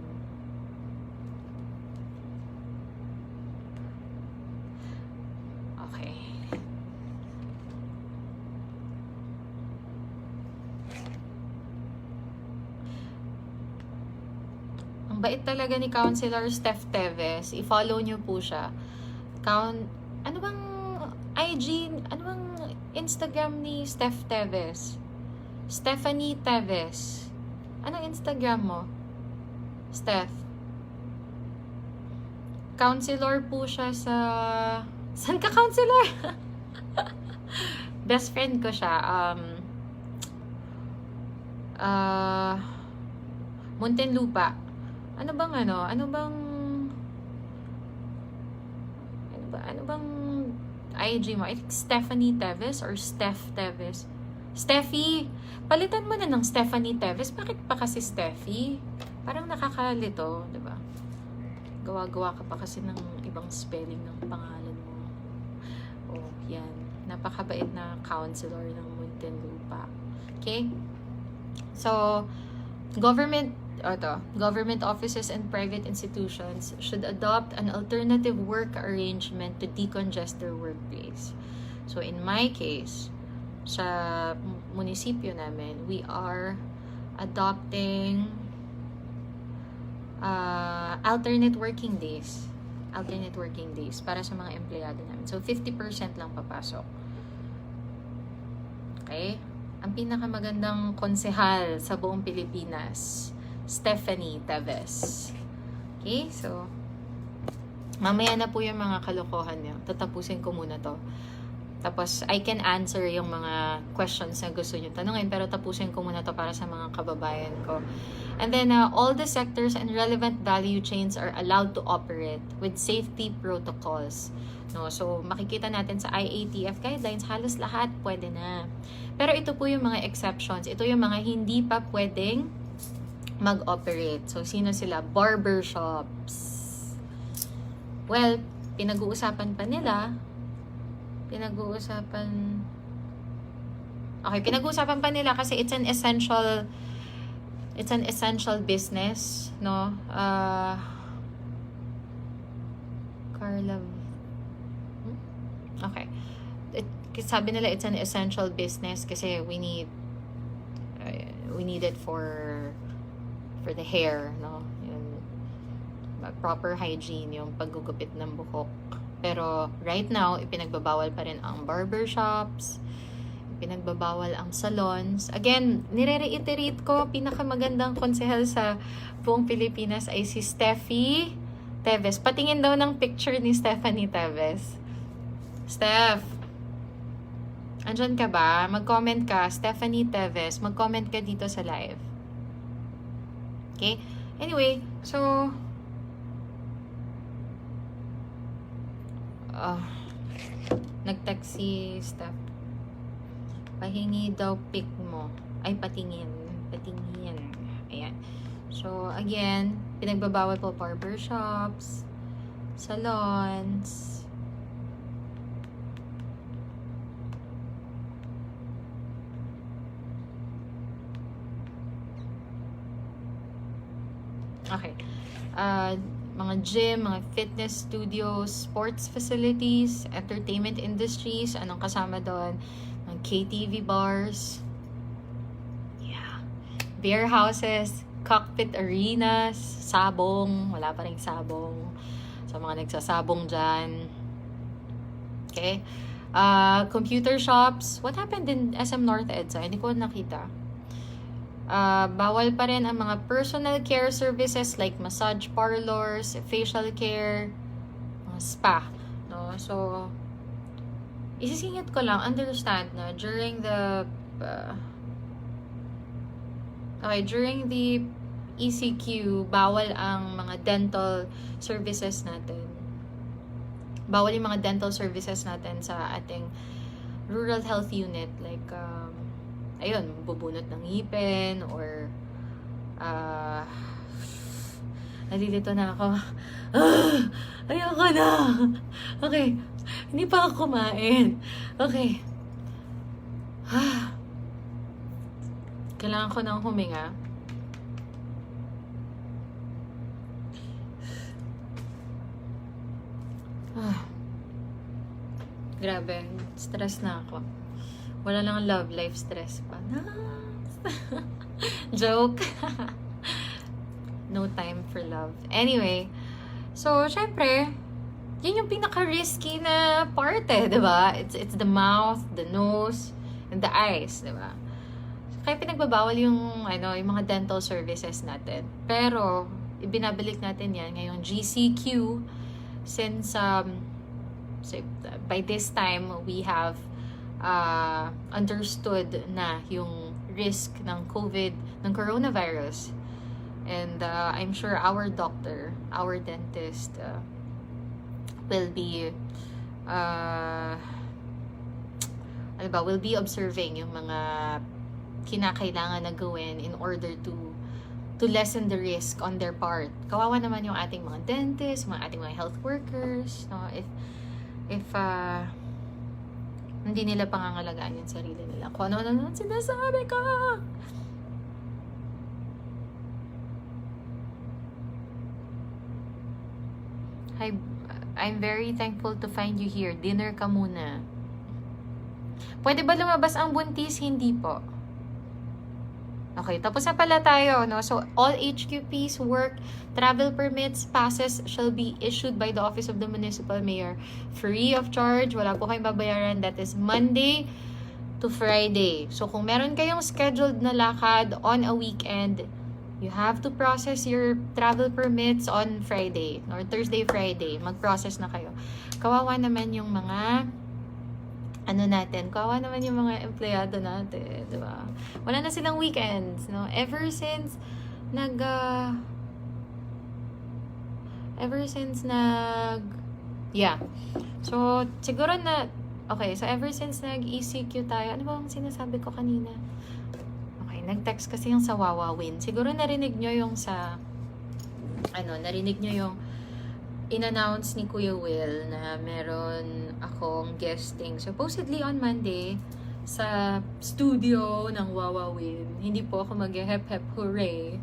Bait talaga ni Counselor Steph Teves. I-follow nyo po siya. Ano bang IG, ano bang Instagram ni Steph Teves? Stephanie Teves. Anong Instagram mo? Steph. Counselor po siya sa... Saan ka counselor? Best friend ko siya. Muntinlupa. Ano bang IG mo? I think Stephanie Teves or Steph Teves. Steffi! Palitan mo na ng Stephanie Teves. Bakit pa kasi Steffi? Parang nakakalito, diba? Gawa-gawa ka pa kasi ng ibang spelling ng pangalan mo. Oh, yan. Napakabait na counselor ng Muntinlupa. Okay? So, government offices and private institutions should adopt an alternative work arrangement to decongest their workplace. So, in my case, sa munisipyo namin, we are adopting alternate working days para sa mga empleyado namin. So, 50% lang papasok. Okay? Ang pinakamagandang konsehal sa buong Pilipinas, Stephanie Teves. Okay? So, mamaya na po yung mga kalokohan niyo. Tatapusin ko muna to. Tapos, I can answer yung mga questions na gusto nyo tanungin, pero tapusin ko muna to para sa mga kababayan ko. And then, all the sectors and relevant value chains are allowed to operate with safety protocols. No? So, makikita natin sa IATF guidelines, halos lahat pwede na. Pero ito po yung mga exceptions. Ito yung mga hindi pa pwedeng mag-operate. So, sino sila? Barbershops. Well, pinag-uusapan pa nila kasi it's an essential business, no? Carla. Okay. we need it for the hair, no? Yung proper hygiene, yung paggugupit ng buhok. Pero right now, ipinagbabawal pa rin ang barbershops, ipinagbabawal ang salons. Again, nire-reiterate ko, pinakamagandang konsehal sa buong Pilipinas ay si Steffi Teves. Patingin daw ng picture ni Stephanie Teves. Steph, andyan ka ba? Mag-comment ka. Stephanie Teves, mag-comment ka dito sa live. Okay? Anyway, so nag-text si Steph. Pahingi daw pic mo. Ay, patingin. Patingin. Ayan. So, again, pinagbabawal po barbershops, salons. Okay. Mga gym, mga fitness studios, sports facilities, entertainment industries, anong kasama doon? Mga KTV bars, yeah, beer houses, cockpit arenas, sabong, wala pa rin sabong, sa mga nagsasabong dyan. Okay? Computer shops, what happened in SM North EDSA? Hindi ko nakita. Bawal pa rin ang mga personal care services like massage parlors, facial care, spa, no? So, isisingit ko lang, understand na during the ECQ, bawal ang mga dental services natin. Bawal yung mga dental services natin sa ating rural health unit, like ayun, bubunot ng ngipin or nalilito na ako. Ayoko na. Okay. Hindi pa ako kumain. Okay. Kailangan ko nang huminga. Grabe. Stress na ako. Wala lang love life, stress pa. Joke. No time for love. Anyway, so, syempre, yun yung pinaka-risky na part diba? It's the mouth, the nose, and the eyes, diba? Kaya pinagbabawal yung mga dental services natin. Pero, ibinabalik natin yan ngayong GCQ since so, by this time, we have understood na yung risk ng COVID, ng coronavirus. And I'm sure our doctor, our dentist, will be will be observing yung mga kinakailangan na gawin in order to lessen the risk on their part. Kawawa naman yung ating mga dentists, ating mga health workers, no? If hindi nila pangangalagaan yung sarili nila. Kung ano sinasabi ko. Hi, I'm very thankful to find you here. Dinner ka muna. Pwede ba lumabas ang buntis? Hindi po. Okay, tapos na pala tayo, no? So, all HQPs, work, travel permits, passes shall be issued by the Office of the Municipal Mayor. Free of charge, wala po kayong babayaran. That is Monday to Friday. So, kung meron kayong scheduled na lakad on a weekend, you have to process your travel permits on Friday or Thursday, Friday. Mag-process na kayo. Kawawa naman yung mga kawawa naman yung mga empleyado natin, di ba? Wala na silang weekends, no? Ever since So, siguro na, okay, so ever since nag-ECQ tayo, ano ba ang sinasabi ko kanina? Okay, nag-text kasi yung sa Wawawin. Siguro narinig nyo yung in-announce ni Kuya Will na meron akong guesting supposedly on Monday sa studio ng Wawawin. Hindi po ako mag-hep-hep hooray,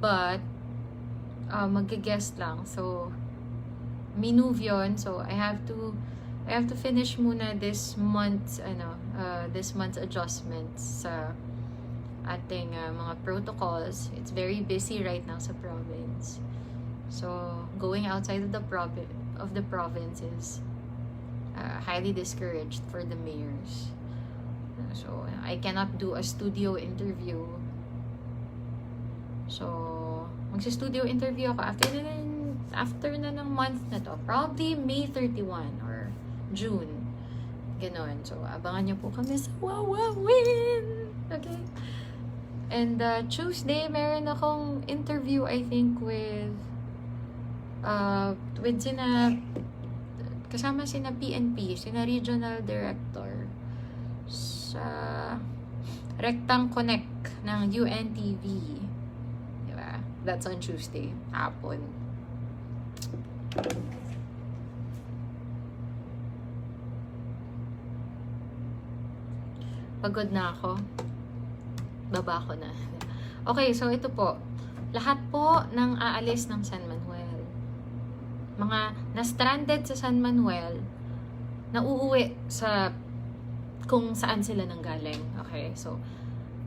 but mag-guest lang. So, minove yun. So, I have to finish muna this month's adjustments ating mga protocols. It's very busy right now sa province. So, going outside of the province is highly discouraged for the mayors. So, I cannot do a studio interview. So, magsa-studio interview ako after na ng month na to. Probably May 31 or June. Ganon. So, abangan nyo po kami sa Wawawin! Okay? And Tuesday, meron akong interview, I think, with kasama sina PNP, sina Regional Director sa Rectang Connect ng UNTV. Diba? That's on Tuesday, hapon. Pagod na ako. Baba ko na. Okay, so ito po. Lahat po ng aalis ng San Manuel. Mga na-stranded sa San Manuel, na uuwi sa kung saan sila nanggaling. Okay, so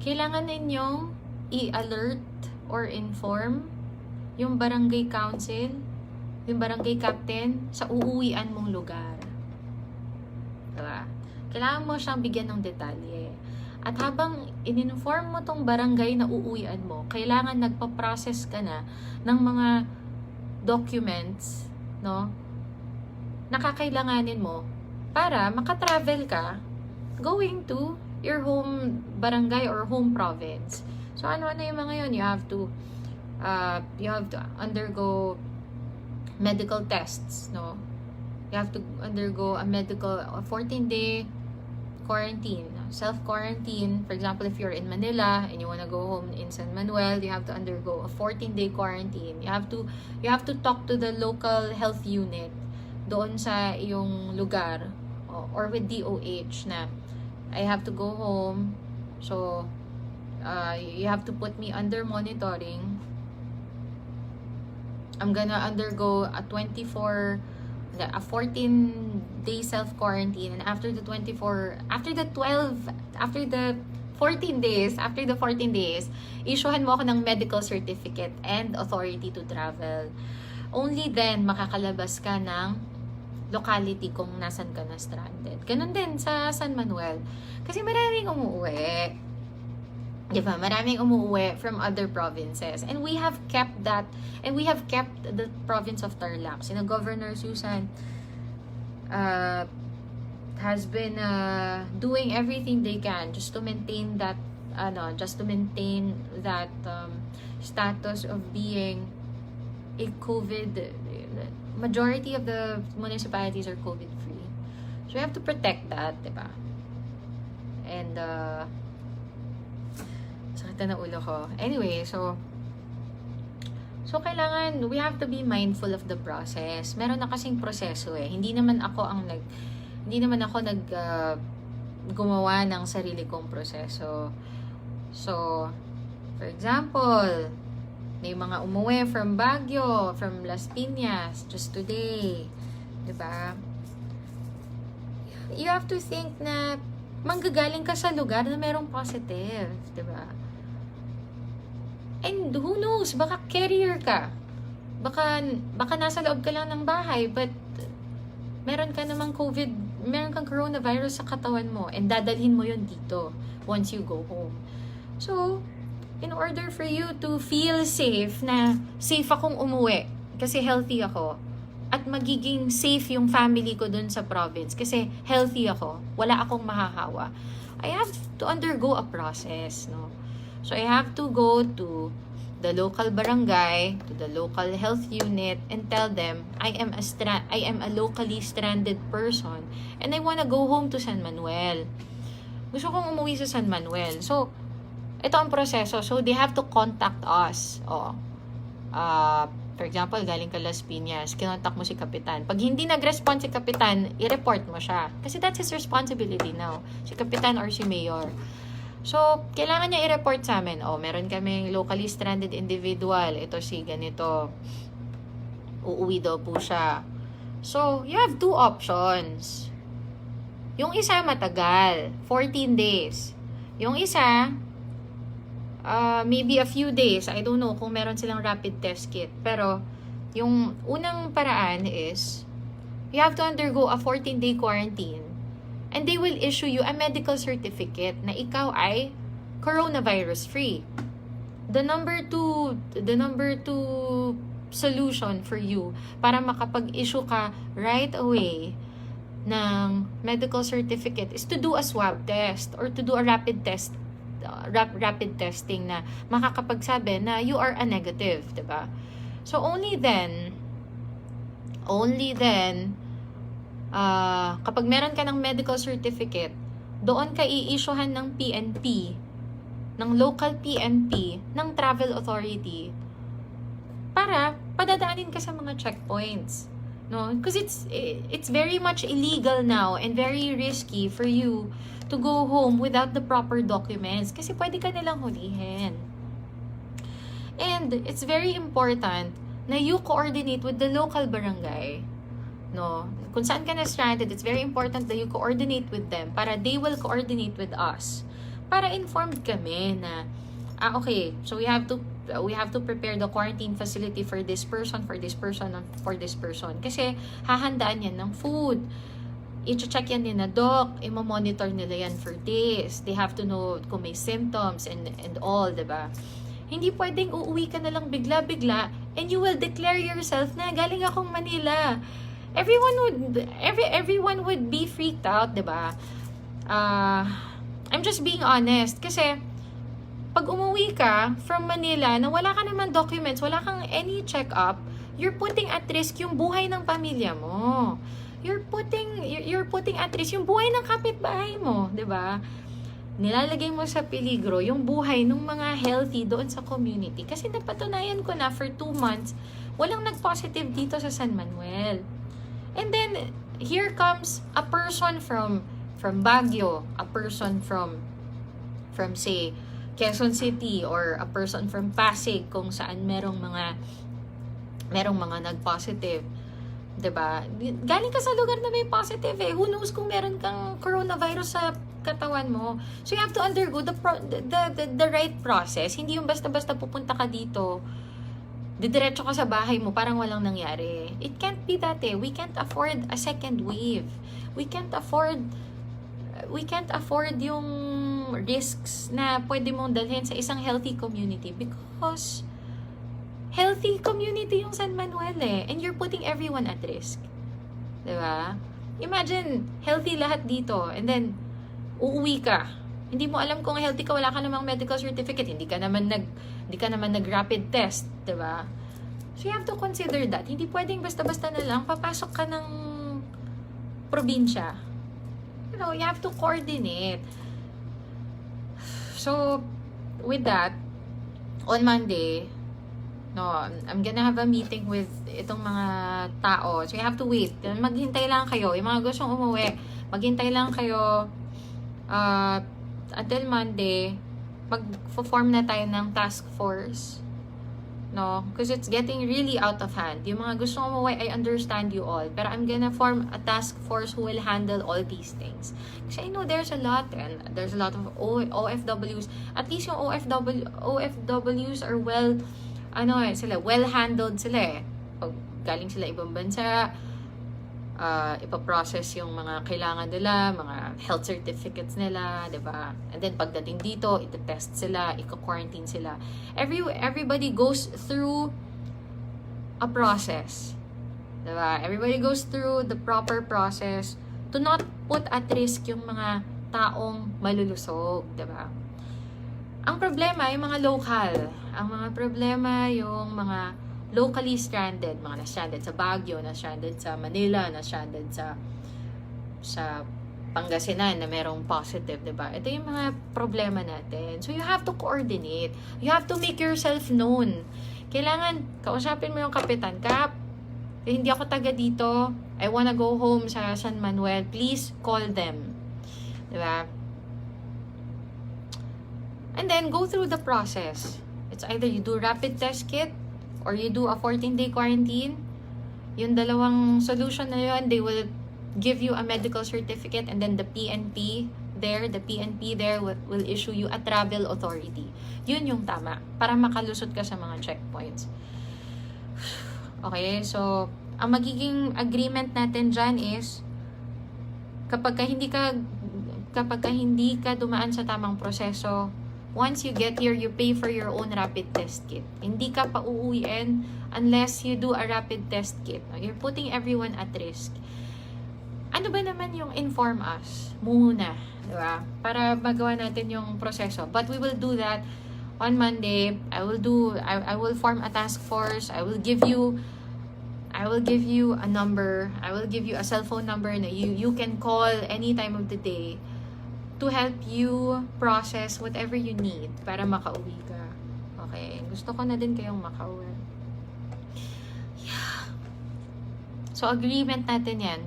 kailangan ninyong i-alert or inform yung barangay council, yung barangay captain sa uuwian mong lugar. Diba? Kailangan mo siyang bigyan ng detalye. At habang in-inform mo tong barangay na uuwian mo, kailangan nagpa-process ka na ng mga documents, no? Nakakailanganin mo para makatravel ka going to your home barangay or home province. So, ano-ano yung mga yun? You have to undergo medical tests, no? You have to undergo a 14-day quarantine, self-quarantine. For example, if you're in Manila and you want to go home in San Manuel, you have to undergo a 14-day quarantine. You have to talk to the local health unit doon sa iyong lugar or with DOH na I have to go home. So, you have to put me under monitoring. I'm gonna undergo a 14-day self-quarantine, and after the 14 days, issuehan mo ako ng medical certificate and authority to travel. Only then, makakalabas ka ng locality kung nasan ka na stranded. Ganun din sa San Manuel. Kasi maraming umuwi. Diba? Maraming umuwi from other provinces. And we have kept that, and we have kept the province of Tarlac. Sina Governor Susan has been doing everything they can just to maintain that status of being a COVID. Majority of the municipalities are COVID free. So we have to protect that, diba? And sakit na ulo ko. Anyway, so kailangan, we have to be mindful of the process. Meron na kasing proseso eh. Hindi naman ako gumawa ng sarili kong proseso. So, for example, may mga umuwi from Baguio, from Las Piñas, just today. Diba? You have to think na manggagaling ka sa lugar na merong positive. Diba? And who knows, baka carrier ka. Baka nasa loob ka lang ng bahay, but meron ka namang meron kang coronavirus sa katawan mo, and dadalhin mo yun dito once you go home. So, in order for you to feel safe, na safe akong umuwi kasi healthy ako, at magiging safe yung family ko dun sa province kasi healthy ako, wala akong mahahawa, I have to undergo a process, no? So, I have to go to the local barangay, to the local health unit, and tell them, I am a locally stranded person, and I wanna go home to San Manuel. Gusto kong umuwi sa San Manuel. So, ito ang proseso. So, they have to contact us. For example, galing ka Las Piñas, kinontak mo si Kapitan. Pag hindi nag-respond si Kapitan, i-report mo siya. Kasi that's his responsibility now. Si Kapitan or si Mayor. So, kailangan niya i-report sa amin. Meron kaming locally stranded individual. Ito si ganito. Uuwi daw po siya. So, you have two options. Yung isa matagal, 14 days. Yung isa, maybe a few days. I don't know kung meron silang rapid test kit. Pero, yung unang paraan is, you have to undergo a 14-day quarantine. And they will issue you a medical certificate na ikaw ay coronavirus-free. The number two solution for you para makapag-issue ka right away ng medical certificate is to do a swab test or to do a rapid testing na makakapagsabi na you are a negative, diba? So only then kapag meron ka ng medical certificate, doon ka i-issuehan ng PNP, ng local PNP, ng travel authority para padadaanin ka sa mga checkpoints. No? Because it's very much illegal now and very risky for you to go home without the proper documents kasi pwede ka nilang hulihin. And it's very important na you coordinate with the local barangay. No? Kung saan ka na stranded, it's very important that you coordinate with them para they will coordinate with us. Para informed kami na, okay, so we have to prepare the quarantine facility for this person, for this person, for this person. Kasi hahandaan yan ng food. I-check yan din na doc, i-monitor nila yan for days. They have to know kung may symptoms and all, diba? Hindi pwedeng uuwi ka na lang bigla-bigla and you will declare yourself na galing akong Manila. Everyone would be freaked out, diba? I'm just being honest kasi pag umuwi ka from Manila na wala ka naman documents, wala kang any check-up, you're putting at risk yung buhay ng pamilya mo. You're putting at risk yung buhay ng kapitbahay mo, 'di ba? Nilalagay mo sa peligro yung buhay ng mga healthy doon sa community. Kasi napatunayan ko na for 2 months, walang nag-positive dito sa San Manuel. And then, here comes a person from Baguio, a person from say, Quezon City, or a person from Pasig, kung saan merong mga nag-positive. 'Di ba? Galing ka sa lugar na may positive eh. Who knows kung meron kang coronavirus sa katawan mo. So you have to undergo the right process. Hindi yung basta-basta pupunta ka dito, didiretso ka sa bahay mo, parang walang nangyari. It can't be that eh. We can't afford a second wave. We can't afford yung risks na pwede mong dalhin sa isang healthy community because healthy community yung San Manuel eh. And you're putting everyone at risk. Diba? Imagine, healthy lahat dito and then, uuwi ka. Hindi mo alam kung healthy ka, wala ka namang medical certificate, hindi ka naman nag-rapid test, 'di ba? So you have to consider that. Hindi pwedeng basta-basta na lang papasok ka ng probinsya. You know, you have to coordinate. So with that, on Monday, I'm gonna have a meeting with itong mga tao. So you have to wait. Maghintay lang kayo. Yung mga gustong umuwi, maghintay lang kayo until Monday. Mag-form na tayo ng task force. No? Because it's getting really out of hand. Yung mga gustong umuwi, I understand you all. Pero I'm gonna form a task force who will handle all these things. Kasi I know there's a lot and there's a lot of OFWs. At least yung OFWs are well handled sila eh. Pag galing sila ibang bansa, ipaprocess yung mga kailangan nila, mga health certificates nila, 'di ba? And then pagdating dito, ite-test sila, i-quarantine sila. Everybody goes through a process. 'Di ba? Everybody goes through the proper process to not put at risk yung mga taong malulusog, 'di ba? Ang problema yung mga local. Ang mga problema yung mga locally stranded, mga na-stranded sa Baguio, na-stranded sa Manila, na-stranded sa Pangasinan na merong positive, diba? Ito yung mga problema natin. So you have to coordinate. You have to make yourself known. Kailangan, kausapin mo yung kapitan, Kap, hindi ako taga dito, I wanna go home sa San Manuel, please call them. Diba? And then, go through the process. It's either you do rapid test kit, or you do a 14-day quarantine. Yung dalawang solution na yun, they will give you a medical certificate and then the PNP there, the PNP there will issue you a travel authority. Yun yung tama, para makalusot ka sa mga checkpoints. Okay, so ang magiging agreement natin dyan is kapag hindi ka dumaan sa tamang proseso, once you get here, you pay for your own rapid test kit. Hindi ka pa uuwiin unless you do a rapid test kit. You're putting everyone at risk. Ano ba naman yung inform us muna, diba? Para magawa natin yung proseso. But we will do that on Monday. I will form a task force. I will give you a number. I will give you a cell phone number na you can call any time of the day to help you process whatever you need para makauwi ka. Okay? Gusto ko na din kayong makauwi. Yeah. So, agreement natin yan.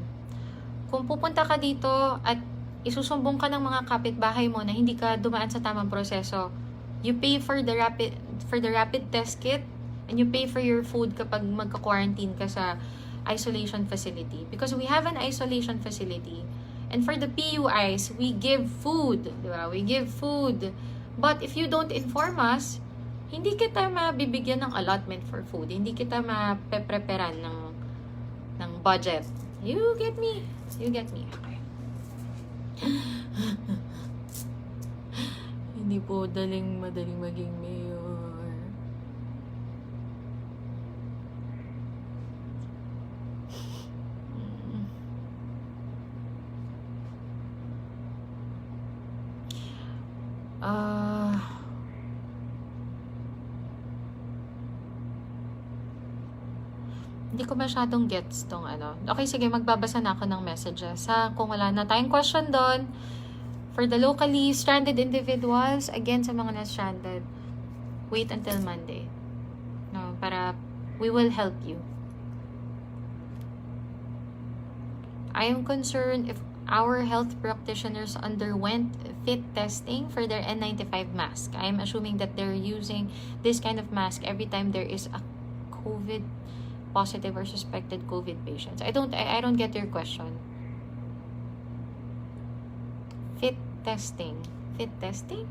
Kung pupunta ka dito at isusumbong ka ng mga kapitbahay mo na hindi ka dumaan sa tamang proseso, you pay for the rapid test kit and you pay for your food kapag magka-quarantine ka sa isolation facility. Because we have an isolation facility. And for the PUIs, we give food. Diba? We give food. But if you don't inform us, hindi kita mabibigyan ng allotment for food. Hindi kita mapepreparan ng budget. You get me? You get me? Okay. Hindi po madaling maging mayor. Hindi ko masyadong gets tong ano. Okay, sige, magbabasa na ako ng messages. Kung wala na tayong question doon, for the locally stranded individuals, again, sa mga na-stranded, wait until Monday. No, para we will help you. I am concerned if our health practitioners underwent fit testing for their N95 mask. I am assuming that they're using this kind of mask every time there is a COVID positive or suspected COVID patients. I don't get your question. Fit testing. Fit testing?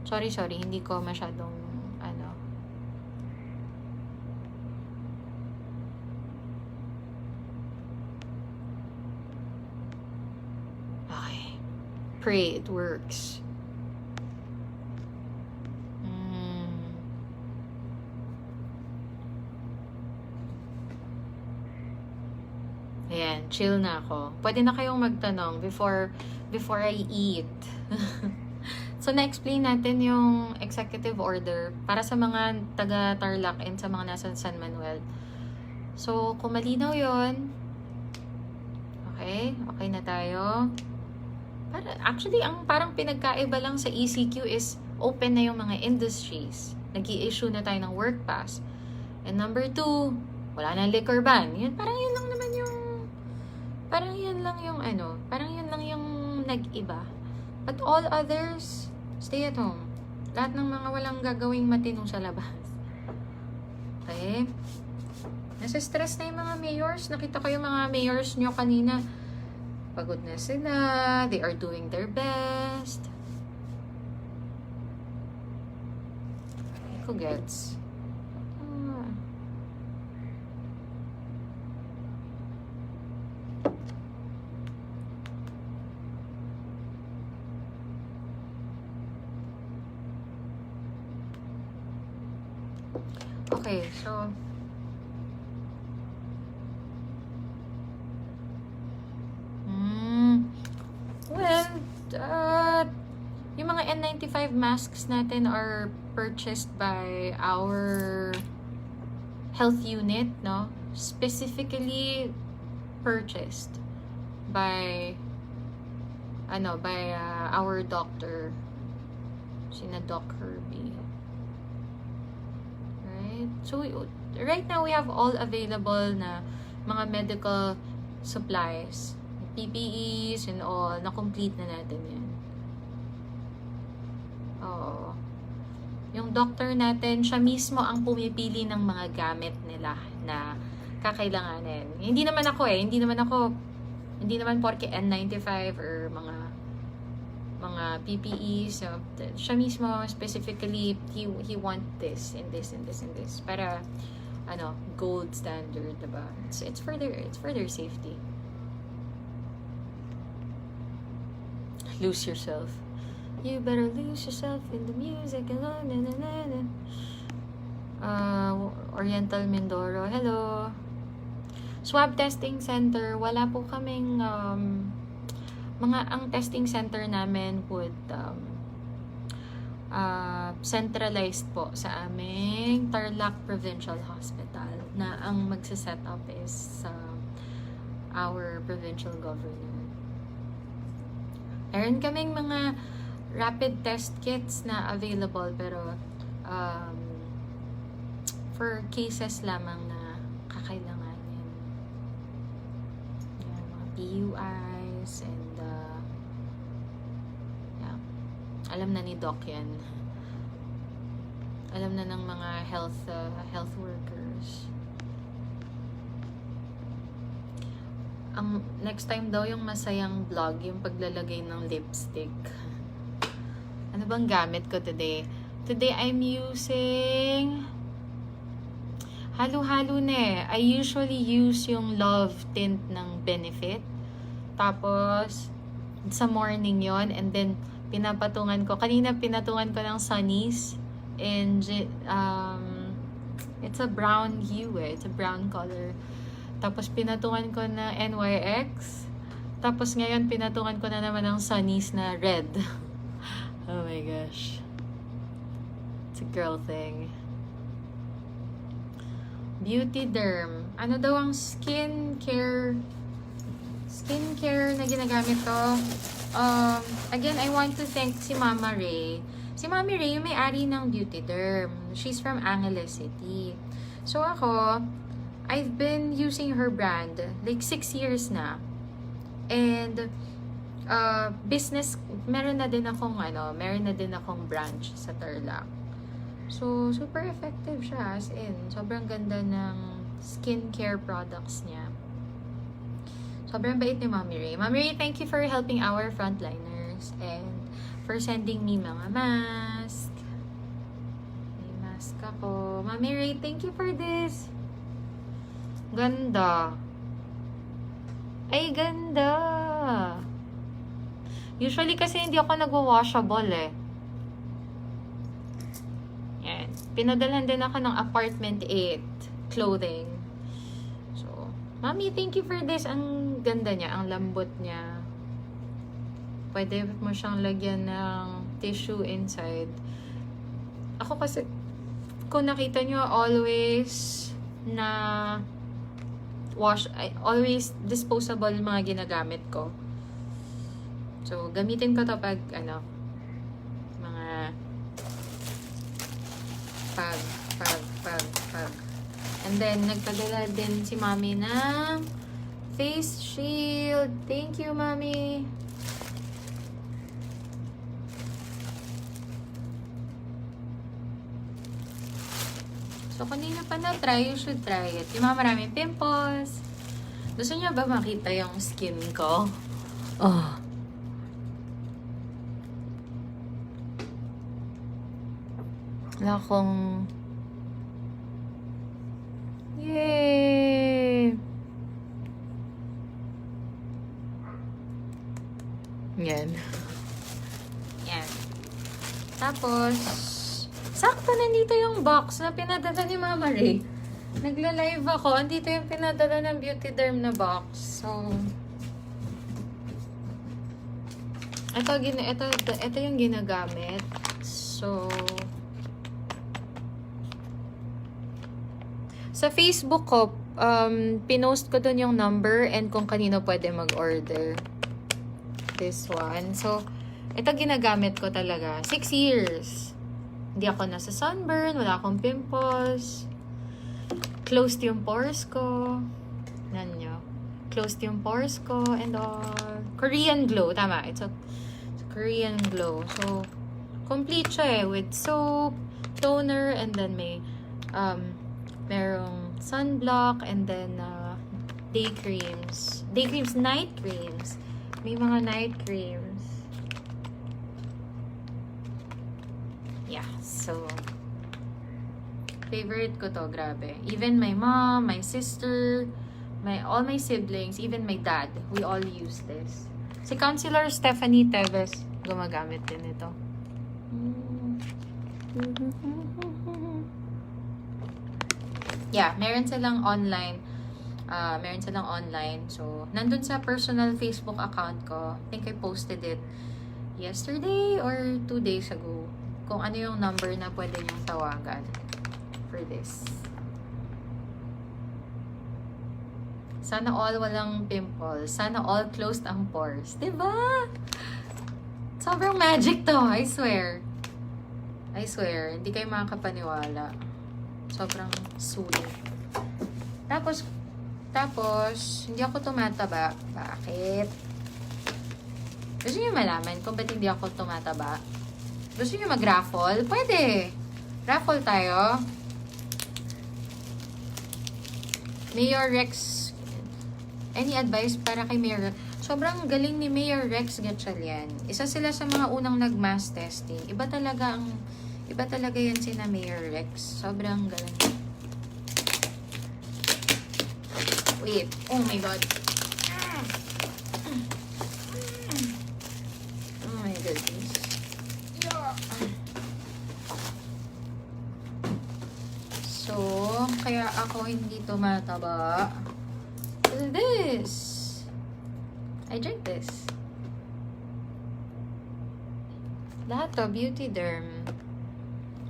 Sorry, hindi ko masyadong ano. Okay. Pray it works. Ayan, chill na ako. Pwede na kayong magtanong before I eat. So, na-explain natin yung executive order para sa mga taga Tarlac and sa mga nasa San Manuel. So, kung malinaw yun, okay na tayo. Actually, ang parang pinagkaiba lang sa ECQ is open na yung mga industries. Nag-i-issue na tayo ng work pass. And number 2, wala na liquor ban. Yun, parang yun lang naman yung nag-iba. But all others, stay at home. Lahat ng mga walang gagawing matino sa labas. Okay? Nasa-stress na yung mga mayors. Nakita ko yung mga mayors nyo kanina. Pagod na sila. They are doing their best. Who gets? Okay, so yung mga N95 masks natin are purchased by our health unit, no? Specifically purchased by our doctor, sina Doc Herbie. Right? So right now we have all available na mga medical supplies, PPEs and all, na complete na natin yan. Oo. Yung doctor natin, siya mismo ang pumipili ng mga gamit nila na kakailanganin. Hindi naman porke N95 or mga mga PPEs. So, siya mismo, specifically, he want this, and this, and this, and this. Para, gold standard, diba? It's for their safety. Lose yourself. You better lose yourself in the music. Oriental Mindoro, hello. Swab testing center, wala po kaming ang testing center namin would centralized po sa aming Tarlac Provincial Hospital, na ang magsa-set up is our provincial governor. Meron kaming mga rapid test kits na available, pero for cases lamang na kakailanganin. Yan, mga PUIs and yeah. Alam na ni Doc yan. Alam na ng mga health workers. Ang next time daw yung masayang vlog, yung paglalagay ng lipstick. Ano bang gamit ko today? Today I'm using halo-halo na eh. I usually use yung Love Tint ng Benefit. Tapos sa morning yon, and then pinapatungan ko. Kanina pinatungan ko ng Sunnies, and it's a brown hue eh. It's a brown color. Tapos pinatungan ko na NYX. Tapos ngayon pinatungan ko na naman ng Sunnies na red. Oh my gosh. It's a girl thing. Beauty Derm. Ano daw ang skincare na ginagamit ko? Again, I want to thank si Mama Ray. Si Mami Ray, yung may-ari ng Beauty Derm. She's from Angeles City. So ako, I've been using her brand like 6 years na. And business, meron na din akong branch sa Tarlac. So super effective siya, as in sobrang ganda ng skincare products niya. Sobrang bait ni Mami Ray. Mami Ray, thank you for helping our frontliners and for sending me mga mask. May mask ako. Mami Ray, thank you for this. Ganda. Ay, ganda. Usually kasi hindi ako nagwa-washable eh. Yan. Pinadalhan din ako ng apartment 8 clothing. So, Mami, thank you for this. Ang ganda niya. Ang lambot niya. Pwede mo siyang lagyan ng tissue inside. Ako kasi, kung nakita nyo, always always disposable mga ginagamit ko. So, gamitin ko to pag, mga pag. And then, nagpadala din si Mami ng face shield. Thank you, Mami. So, kung hindi na pa na-try, you should try it. Yung mga maraming pimples. Gusto niyo ba makita yung skin ko? Oh. Wala akong... Yay! Yan. Yan. Tapos... Sakto, nandito yung box na pinadala ni Mama Ray. Nagla-live ako. Andito yung pinadala ng Beauty Derm na box. So, ito yung ginagamit. So, sa Facebook ko, pinost ko dun yung number and kung kanino pwede mag-order. This one. So, ito ginagamit ko talaga. 6 years. Hindi ako nasa sunburn, wala akong pimples. Closed yung pores ko. Nanyo. Closed yung pores ko and all. Korean glow. Tama. It's a Korean glow. So, complete siya eh. With soap, toner, and then may merong sunblock, and then day creams. Day creams, night creams. May mga night creams. Favorite ko to, grabe. Even my mom, my sister, all my siblings, even my dad, we all use this. Si Counselor Stephanie Teves, gumagamit din ito. Yeah, meron silang online. So, nandun sa personal Facebook account ko. I think I posted it yesterday or 2 days ago. Kung ano yung number na pwede niyong tawagan for this. Sana all walang pimples. Sana all closed ang pores. Diba? Sobrang magic to. I swear. Hindi kayo makakapaniwala. Sobrang sulit. Tapos, hindi ako tumataba. Bakit? Gusto niyo malaman kung ba't hindi ako tumataba? Gusto niyo mag-raffle? Pwede. Raffle tayo. Mayor Rex. Any advice para kay Mayor Rex? Sobrang galing ni Mayor Rex Gatchalian. Isa sila sa mga unang nag-mass testing. Iba talaga yan sina Mayor Rex. Sobrang galing. Wait. Oh my God. Oh my goodness. So, kaya ako hindi tumataba. This. I drink this. Lahat to, Beauty Derm.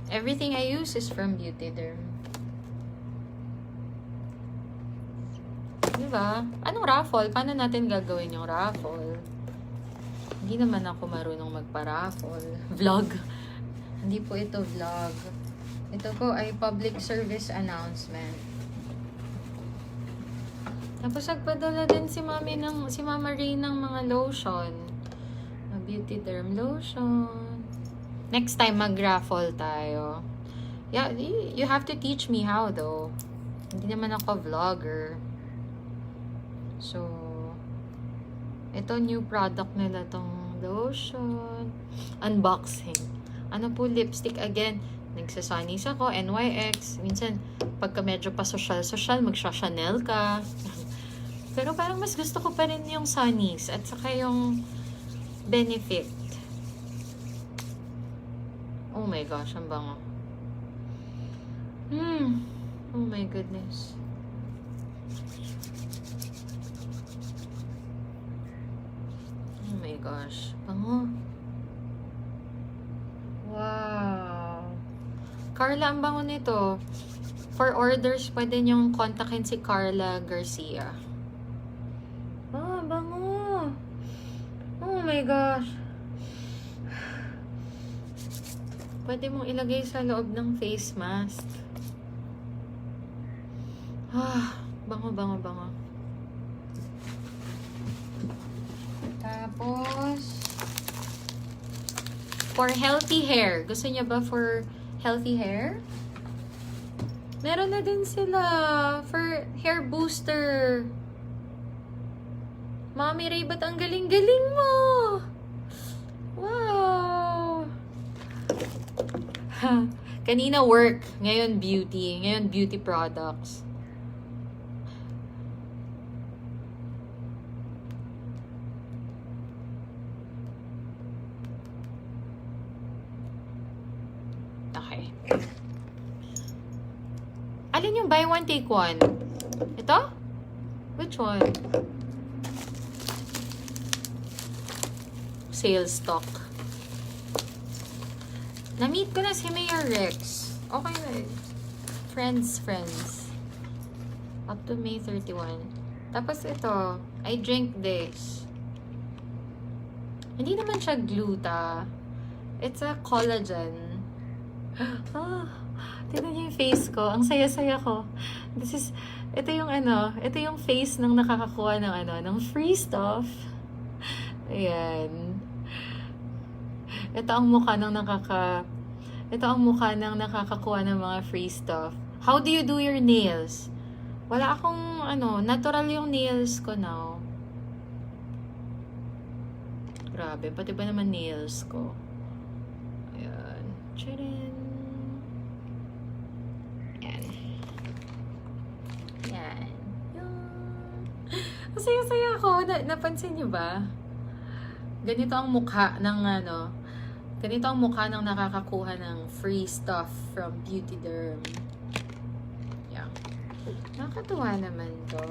Everything I use is from Beauty Derm. Diba? Anong raffle? Paano natin gagawin yung raffle? Hindi naman ako marunong magpa-raffle. Vlog. Hindi po ito vlog. Ito po ay public service announcement. Tapos nagpadala din si Mama Ray ng mga lotion. Beauty Derm lotion. Next time mag-raffle tayo. Yeah, you have to teach me how though. Hindi naman ako vlogger. So, ito new product nila tong lotion. Unboxing. Ano po, lipstick again. Nagsasanis ako, NYX. Minsan, pagka medyo pa social, magsha-Chanel ka. Pero parang mas gusto ko pa rin yung Sunnies at saka yung Benefit. Oh my gosh, ang bango. Oh my goodness. Oh my gosh, bango. Wow. Carla, ang bango nito. For orders, pwede niyong kontakin si Carla Garcia. Ah, bango. Oh my gosh. Pwede mong ilagay sa loob ng face mask. Ah, bango, bango, bango. Tapos, for healthy hair. Gusto niya ba for healthy hair? Meron na din sila for hair booster. Mami Ray, ba't ang galing-galing mo? Wow! Kanina work, ngayon beauty. Ngayon beauty products. Okay. Alin yung buy one take one? Ito? Which one? Sales stock. Na-meet ko na si Mayor Rex. Okay na. Friends. Up to May 31. Tapos ito, I drink this. Hindi naman siya gluta. It's a collagen. Tignan niyo yung face ko. Ang saya-saya ko. Ito yung face ng nakakakuha ng free stuff. Ayan. Ito ang mukha ng nakakakuha ng mga free stuff. How do you do your nails? Wala akong natural yung nails ko now. Grabe, pati ba naman nails ko? Ayan. Tcharin. Masaya-saya ako. Napansin niyo ba? Ganito ang mukha ng ganito ang mukha ng nakakakuha ng free stuff from Beauty Derm. Yeah. Nakakatuwa naman to.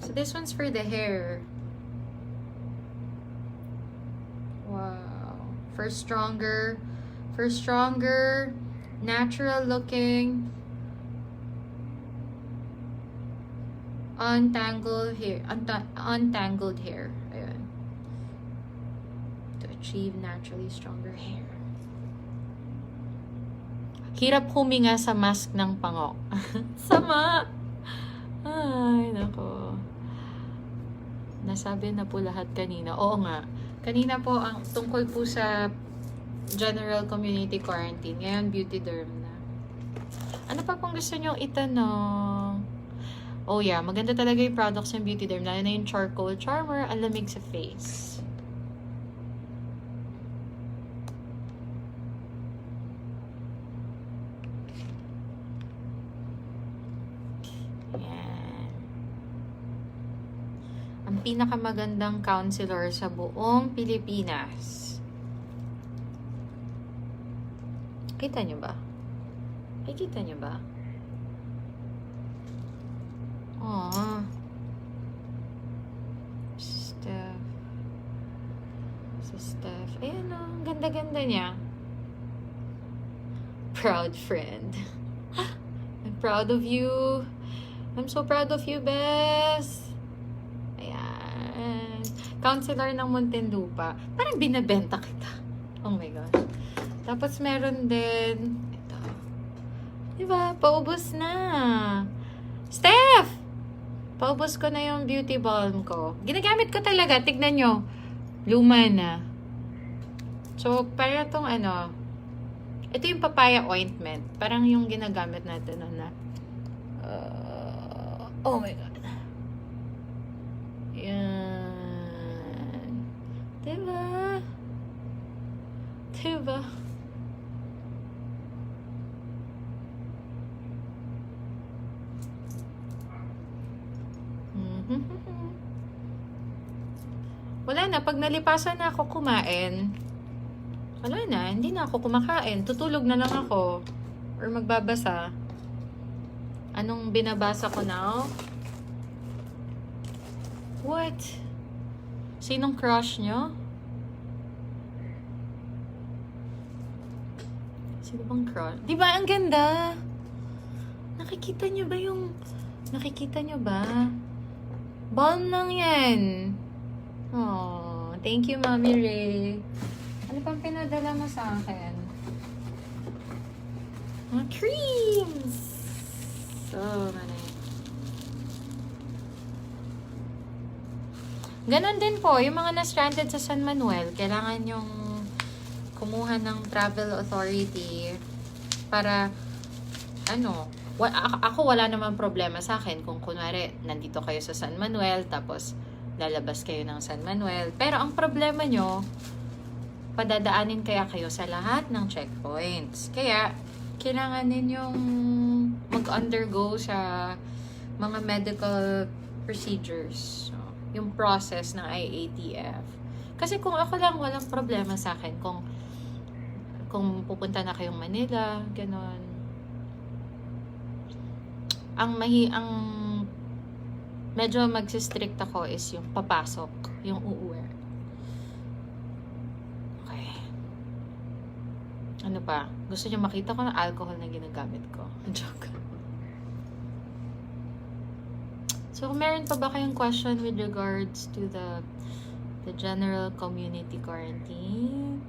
So this one's for the hair. Wow. For stronger, natural looking, untangled hair. Ayun. To achieve naturally stronger hair. Hirap huminga sa mask ng pangok. Sama! Ay, nako. Nasabi na po lahat kanina. Oo nga. Kanina po, ang tungkol po sa general community quarantine. Ngayon, Beauty Derm na. Ano pa pong gusto nyong itanong? Oh yeah, maganda talaga yung products ng Beauty Derm. Lalo na yung charcoal charmer, ang lamig sa face. Yan. Ang pinakamagandang counselor sa buong Pilipinas. Kita nyo ba? Ay, kita nyo ba? Aww. Steph. Si Steph. Ayan o. Ganda-ganda niya. Proud friend. I'm proud of you. I'm so proud of you, Bess. Ayan. Counselor ng Muntinlupa. Parang binabenta kita. Oh my gosh. Tapos meron din, ito. Diba? Paubos na. Steph! Paubos ko na yung beauty balm ko. Ginagamit ko talaga. Tignan nyo. Luma na. So, para itong ito yung papaya ointment. Parang yung ginagamit natin na oh my God. Yan. Diba? Diba? Wala na, pag nalipasan na ako kumain, wala na, hindi na ako kumakain. Tutulog na lang ako. Or magbabasa. Anong binabasa ko now? What? Sinong crush nyo? Sino bang crush? Diba, ang ganda? Nakikita nyo ba? Balm lang yan. Oh, thank you, Mommy Ray. Ano pang pinadala mo sa akin? Mga creams! So, ganon din po, yung mga na-stranded sa San Manuel, kailangan yung kumuha ng travel authority para, ako wala namang problema sa akin kung kunwari, nandito kayo sa San Manuel, tapos lalabas kayo ng San Manuel. Pero ang problema nyo, padadaanin kaya kayo sa lahat ng checkpoints. Kaya, kailangan ninyong mag-undergo sa mga medical procedures. So, yung process ng IATF. Kasi kung ako lang, walang problema sa akin. Kung pupunta na kayong Manila, ganon. Ang medyo magsistrict ako is yung papasok, yung uuwi. Okay. Ano pa? Gusto niyo makita ko ng alcohol na ginagamit ko? Joke. So, meron pa ba kayong question with regards to the general community quarantine?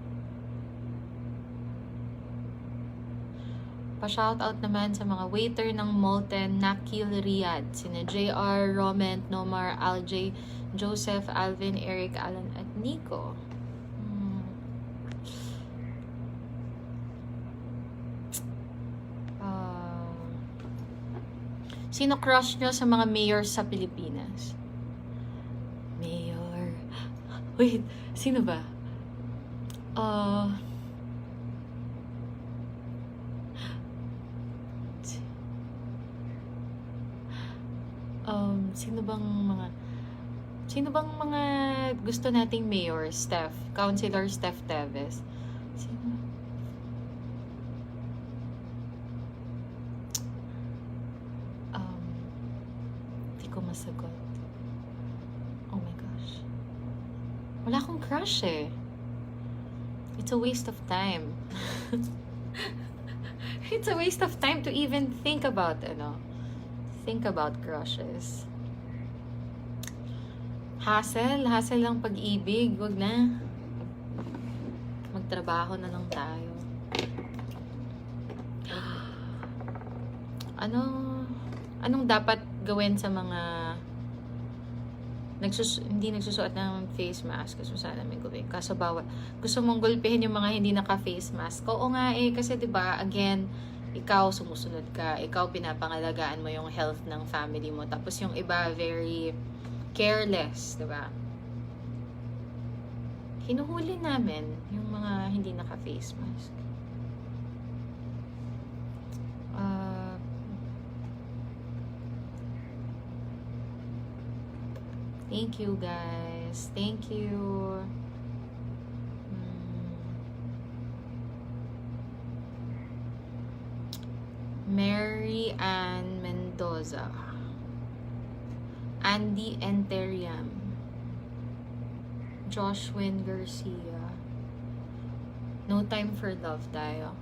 Pa-shoutout naman sa mga waiter ng Molten, Nakil, Riyadh. Sina JR, Roment, Nomar, Aljay, Joseph, Alvin, Eric, Alan, at Nico. Sino crush nyo sa mga mayor sa Pilipinas? Mayor. Wait, sino ba? Sino bang mga Sino bang mga gusto nating mayor? Councilor Steph Teves. Sino? Hindi ko masagot. Oh my gosh. Wala akong crush eh. It's a waste of time. It's a waste of time to even think about crushes. Hassle lang pag-ibig. Wag na. Magtrabaho na lang tayo. Anong dapat gawin sa mga hindi nagsusuot ng face mask? Kasi sana may gawin. Kaso bawal. Gusto mong gulpihin yung mga hindi naka-face mask. Oo nga eh. Kasi diba, again, ikaw sumusunod ka. Ikaw pinapangalagaan mo yung health ng family mo. Tapos yung iba, very careless. Diba? Hinuhuli namin yung mga hindi naka-face mask. Thank you, guys. Thank you. Mary Ann Mendoza. Andy Enteriam. Joshwin Garcia. No Time for Love tayo.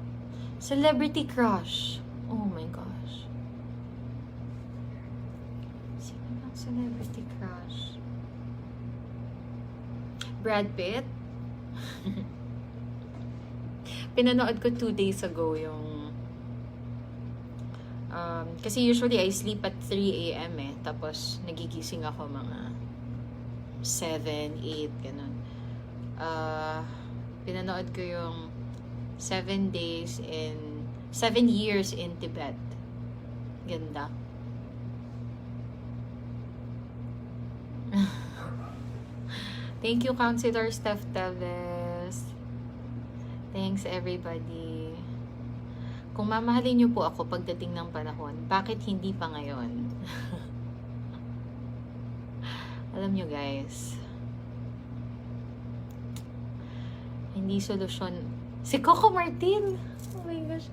Celebrity crush. Oh my gosh. Sino bang celebrity crush? Brad Pitt. Pinanood ko 2 days ago yung kasi usually I sleep at 3 a.m. eh. Tapos nagigising ako mga 7, 8 ganun. Pinanood ko yung 7 years in Tibet. Ganda. Thank you, Councilor Steph Teves. Thanks, everybody. Kung mamahalin niyo po ako pagdating ng panahon, bakit hindi pa ngayon? Alam niyo, guys, hindi solusyon. Si Coco Martin! Oh my gosh.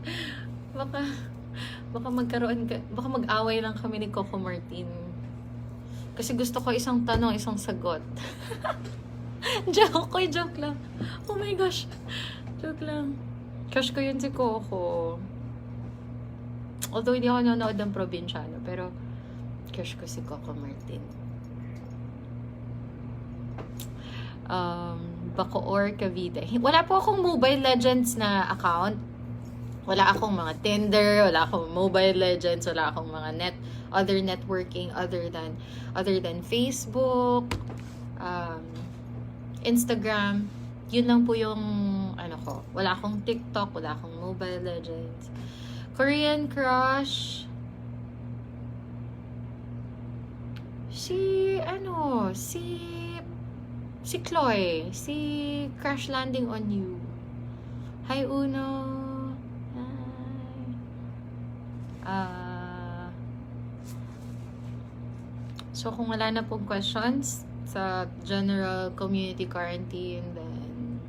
Baka mag-away lang kami ni Coco Martin. Kasi gusto ko isang tanong, isang sagot. Joke lang. Oh my gosh. Joke lang. Crush ko yun si Coco. Although hindi ako nanonood ng probinsyano, pero crush ko si Coco Martin. Bacoor, Cavite. Wala po akong Mobile Legends na account. Wala akong mga Tinder, wala akong Mobile Legends, wala akong mga other networking other than Facebook, Instagram. Yun lang po yung ko. Wala akong TikTok, wala akong Mobile Legends. Korean crush. Si Chloe. Si Crash Landing on You. Hi, Uno. Hi. So, kung wala na pong questions sa general community quarantine, then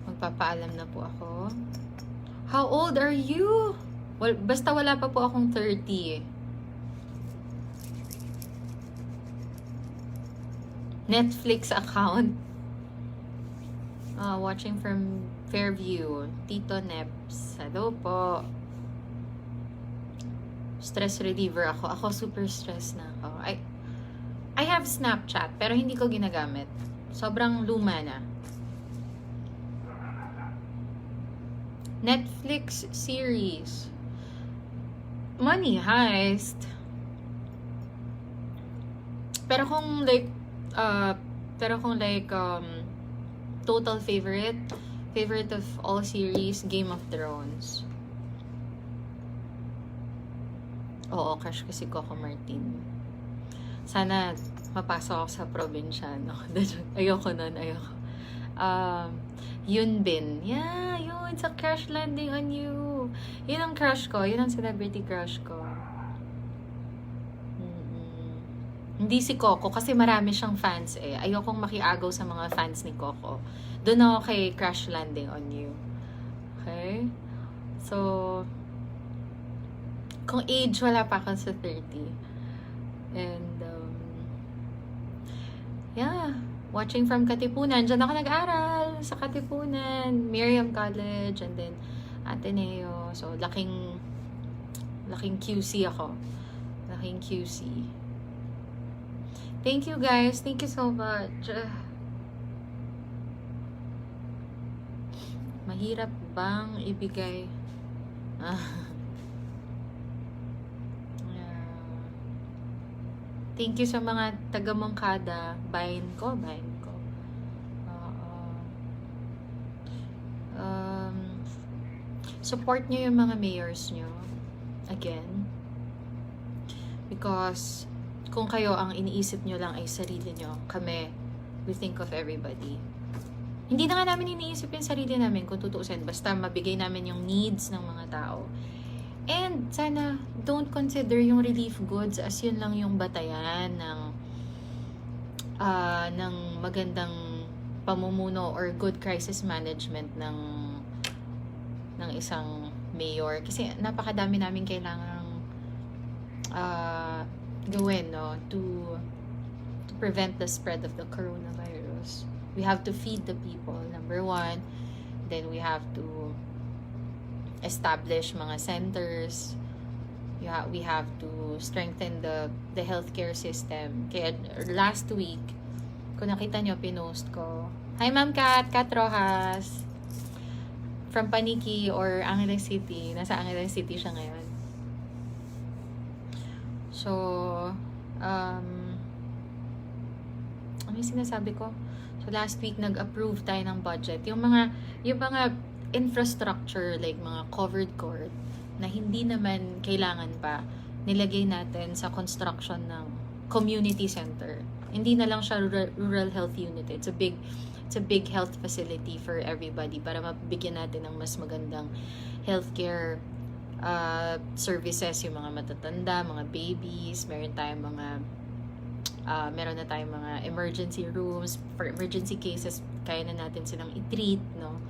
magpapaalam na po ako. How old are you? Well, basta wala pa po akong 30. Netflix account. Watching from Fairview. Tito Neps. Hello po. Stress reliever ako. Ako super stress na ako. I have Snapchat, pero hindi ko ginagamit. Sobrang luma na. Netflix series. Money Heist. Pero kung total favorite of all series, Game of Thrones. Oo, crush ko si Coco Martin. Sana mapasok ako sa probinsyano. Ayoko nun, ayoko. Yun Bin. Yeah, yun. Sa Crash Landing on You. Yun ang crush ko. Yun ang celebrity crush ko. Hindi si Coco kasi marami siyang fans eh. Ayokong makiagaw sa mga fans ni Coco. Doon ako kay Crash Landing on You. Okay? So, kung age, wala pa ako sa 30. And, yeah. Watching from Katipunan. Diyan ako nag-aral sa Katipunan. Miriam College. And then, Ateneo. So, laking QC ako. Laking QC. Thank you guys. Thank you so much. Mahirap bang ibigay? Thank you sa mga taga-Mongkada. Bayin ko. Support nyo yung mga mayors nyo. Again. Because kung kayo ang iniisip nyo lang ay sarili nyo, kami, we think of everybody. Hindi na nga namin iniisip yung sarili namin kung tutuusin. Basta mabigay namin yung needs ng mga tao. And sana don't consider yung relief goods as yun lang yung batayan ng magandang pamumuno or good crisis management ng isang mayor. Kasi napakadami namin kailangang gawin, no, to prevent the spread of the coronavirus. We have to feed the people, number one. Then we have to establish mga centers. We have to strengthen the healthcare system. Kaya last week, kung nakita nyo, pinost ko. Hi Ma'am Kat Rojas. From Paniki or Angeles City. Nasa Angeles City siya ngayon. So, ano yung sinasabi ko? So, last week, nag-approve tayo ng budget. Yung mga infrastructure, like mga covered court, na hindi naman kailangan pa, nilagay natin sa construction ng community center. Hindi na lang siya rural health unit. It's a big health facility for everybody para mabigyan natin ng mas magandang healthcare services, yung mga matatanda, mga babies, meron na tayong mga emergency rooms for emergency cases, kaya na natin silang i-treat, no?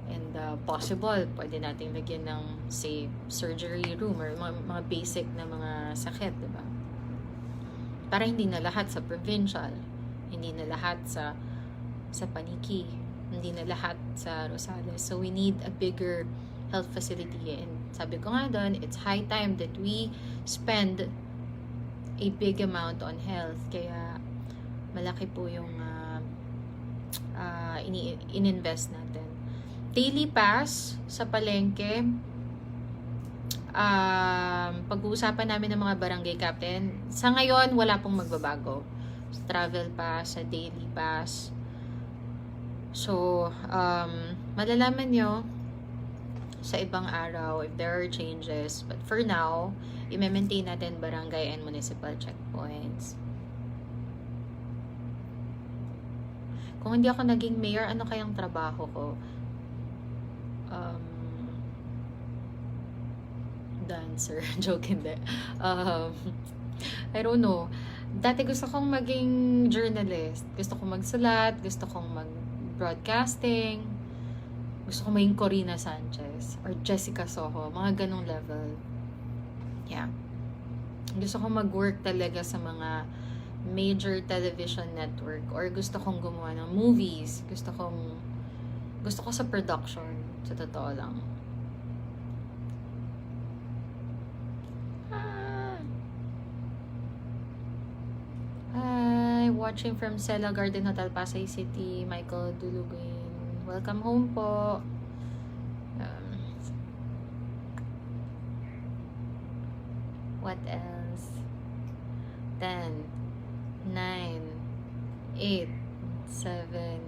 And possible, pwede natin lagyan ng, say, surgery room or mga basic na mga sakit, diba? Para hindi na lahat sa provincial, hindi na lahat sa Paniki, hindi na lahat sa Rosales. So we need a bigger health facility, and sabi ko nga doon, it's high time that we spend a big amount on health. Kaya malaki po yung in-invest natin. Daily pass sa palengke, pag-uusapan namin ng mga barangay captain. Sa ngayon, wala pong magbabago. Sa travel pass, sa daily pass. So, malalaman nyo sa ibang araw if there are changes. But for now, i-maintain natin barangay and municipal checkpoints. Kung hindi ako naging mayor, ano kayang trabaho ko? Dancer. Joke, hindi. I don't know. Dati gusto kong maging journalist. Gusto kong magsulat. Gusto kong mag-broadcasting. Gusto ko maging Corina Sanchez or Jessica Soho, mga ganong level. Yeah. Gusto ko mag-work talaga sa mga major television network or gusto kong gumawa ng movies. Gusto ko sa production, sa totoo lang. Hi, watching from Sela Garden Hotel, Pasay City, Michael Duluguin. Welcome home po. What else? 10, 9, 8, 7,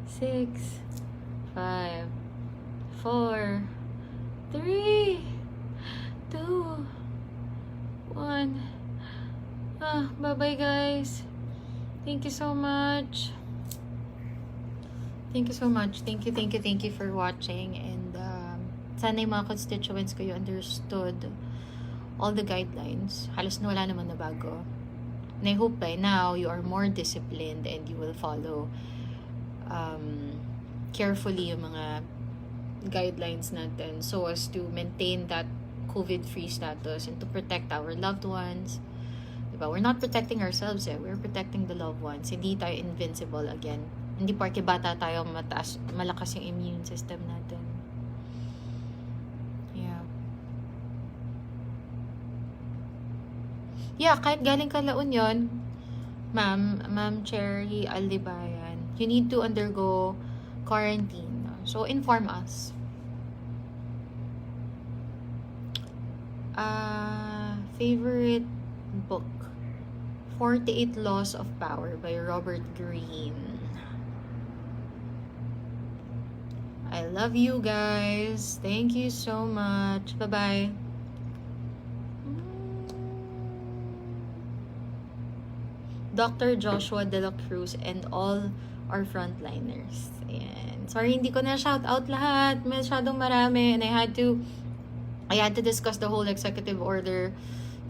6, 5, 4, 3, 2, 1. Bye-bye guys. Thank you so much. Thank you so much. Thank you for watching. And sana yung mga constituents ko yung understood all the guidelines. Halos na wala naman na bago. And I hope by now you are more disciplined and you will follow carefully yung mga guidelines natin so as to maintain that COVID-free status and to protect our loved ones. Diba? We're not protecting ourselves we're protecting the loved ones. Hindi tayo invincible again. Hindi porke bata tayo malakas yung immune system natin. Yeah, kahit galing ka La Union, Ma'am Cherry Aldibayan, you need to undergo quarantine. So, inform us. Favorite book? 48 Laws of Power by Robert Greene. I love you guys. Thank you so much. Bye-bye. Dr. Joshua De La Cruz and all our frontliners. Ayan. Sorry, hindi ko na shout out lahat. Masyadong marami. And I had to discuss the whole executive order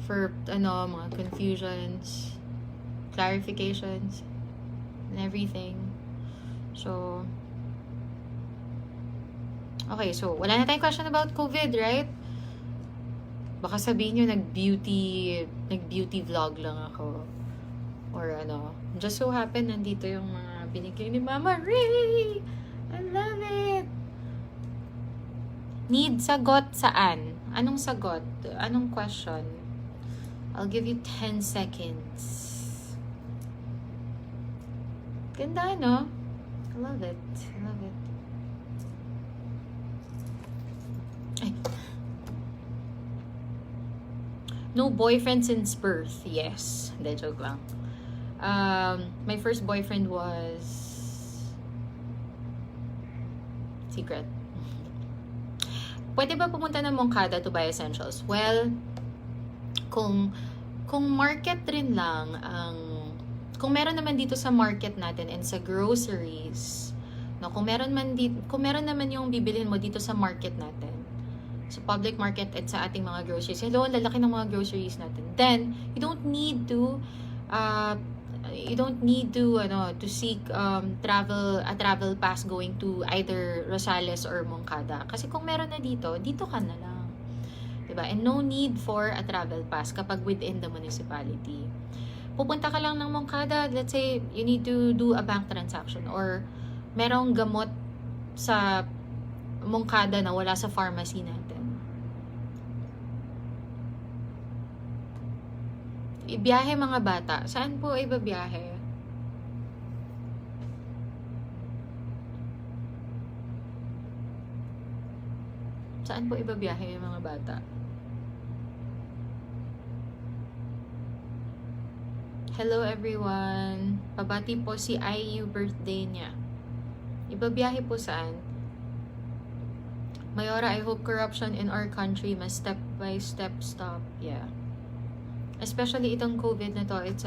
for, mga confusions, clarifications, and everything. So, okay, so, wala na tayong question about COVID, right? Baka sabihin nyo, nag-beauty vlog lang ako. Or just so happen, nandito yung mga binigay ni Mama Ray. I love it. Need sagot saan? Anong sagot? Anong question? I'll give you 10 seconds. Ganda, no? I love it. I love it. Ay. No boyfriend since birth. Yes. Hindi, joke lang. My first boyfriend was secret. Pwede ba pumunta ng Moncada to buy essentials? Well, kung market rin lang kung meron naman dito sa market natin and sa groceries, kung meron naman yung bibilhin mo dito sa market natin, sa public market at sa ating mga groceries, lalaki ng mga groceries natin, then you don't need to to seek a travel pass going to either Rosales or Moncada. Kasi kung meron na dito ka na lang. Diba? And no need for a travel pass kapag within the municipality. Pupunta ka lang ng Moncada, let's say you need to do a bank transaction or merong gamot sa Moncada na wala sa pharmacy natin. Ibiyahe mga bata. Saan po ibabiyahe? Saan po ibabiyahe yung mga bata? Hello everyone. Pabati po si IU birthday niya. Ibabiyahe po saan? Mayora, I hope corruption in our country must step by step stop. Yeah. Especially itong COVID na to, it's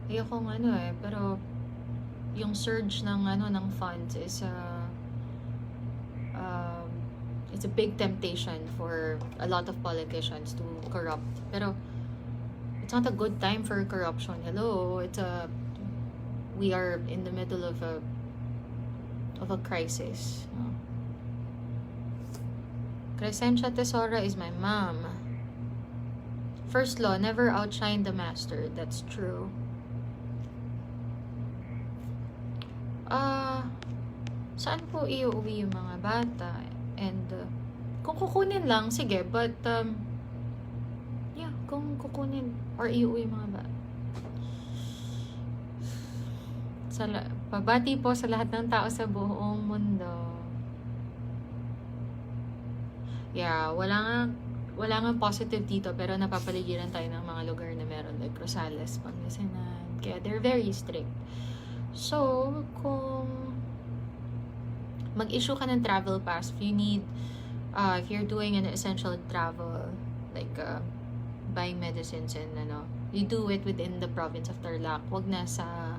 ayokong pero yung surge ng funds is it's a big temptation for a lot of politicians to corrupt. Pero it's not a good time for corruption. Hello, we are in the middle of a crisis. Crescencia Tesoro is my mom. First law, never outshine the master. That's true. Saan po iuwi yung mga bata? And kung kukunin lang, sige. But, yeah, kung kukunin or iuwi yung mga bata. Pabati po sa lahat ng tao sa buong mundo. Yeah, wala nga positive dito, pero napapaligiran tayo ng mga lugar na meron like Rosales, Pangasinan. Kaya they're very strict. So, kung mag-issue ka ng travel pass, if you're doing an essential travel, like buying medicines and you do it within the province of Tarlac, wag na sa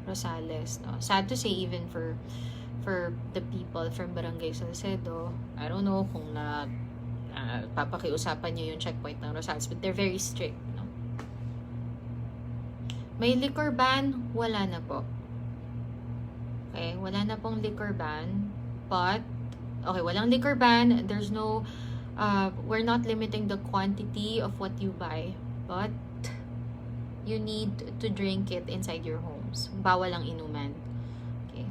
Rosales. Sad to say, even for the people from Barangay Salcedo, I don't know kung papakiusapan nyo yung checkpoint ng Rosales, but they're very strict, no? May liquor ban? Wala na po. Okay, wala na pong liquor ban, but okay, walang liquor ban. There's no we're not limiting the quantity of what you buy, but you need to drink it inside your homes. Bawal ang inuman. Okay.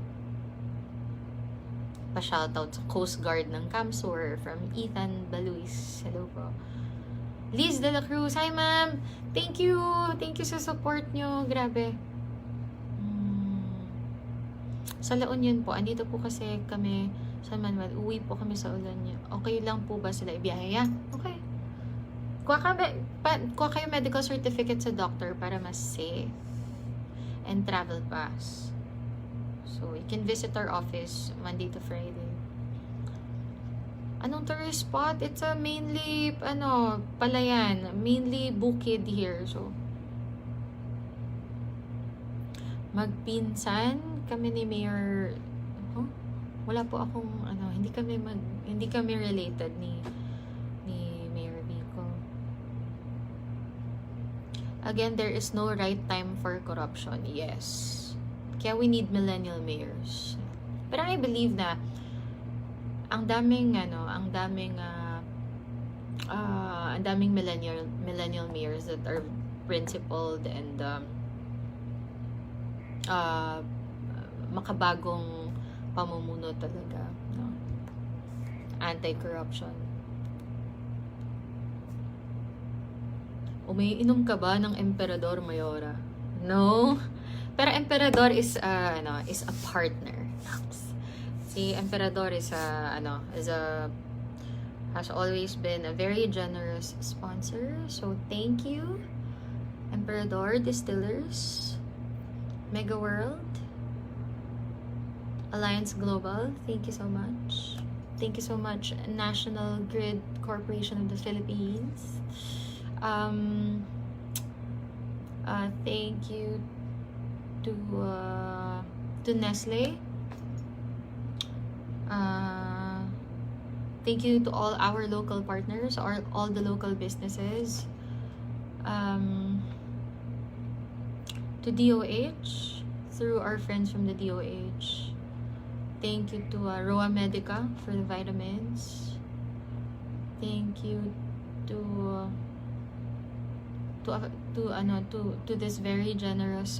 Pa-shoutout sa Coast Guard ng Camsur from Ethan Baluis. Hello po. Liz de la Cruz. Hi, ma'am. Thank you. Thank you sa support nyo. Grabe. Sa La Union po. Andito po kasi kami San Manuel. Uwi po kami sa Ulan. Okay lang po ba sila ibiyahe? Yeah. Okay. Kuha kayo medical certificate sa doctor para mas safe. And travel pass. So, you can visit our office Monday to Friday. Anong tourist spot? It's a mainly, Palayan. Mainly Bukid here. So, magpinsan kami ni Mayor. Wala po akong, hindi kami related ni Mayor Vico. Again, there is no right time for corruption. Yes. Kaya we need millennial mayors. Pero I believe na ang daming millennial mayors that are principled and makabagong pamumuno talaga, no? Anti-corruption. Umiinom ka ba ng Emperador Mayora? No. Pero Emperador is a partner. Si Emperador has always been a very generous sponsor. So thank you, Emperador Distillers, Mega World, Alliance Global. Thank you so much. Thank you so much, National Grid Corporation of the Philippines. Thank you to Nestle. Thank you to all our local partners, or all the local businesses. To DOH, through our friends from the DOH. Thank you to Roa Medica for the vitamins. Thank you to this very generous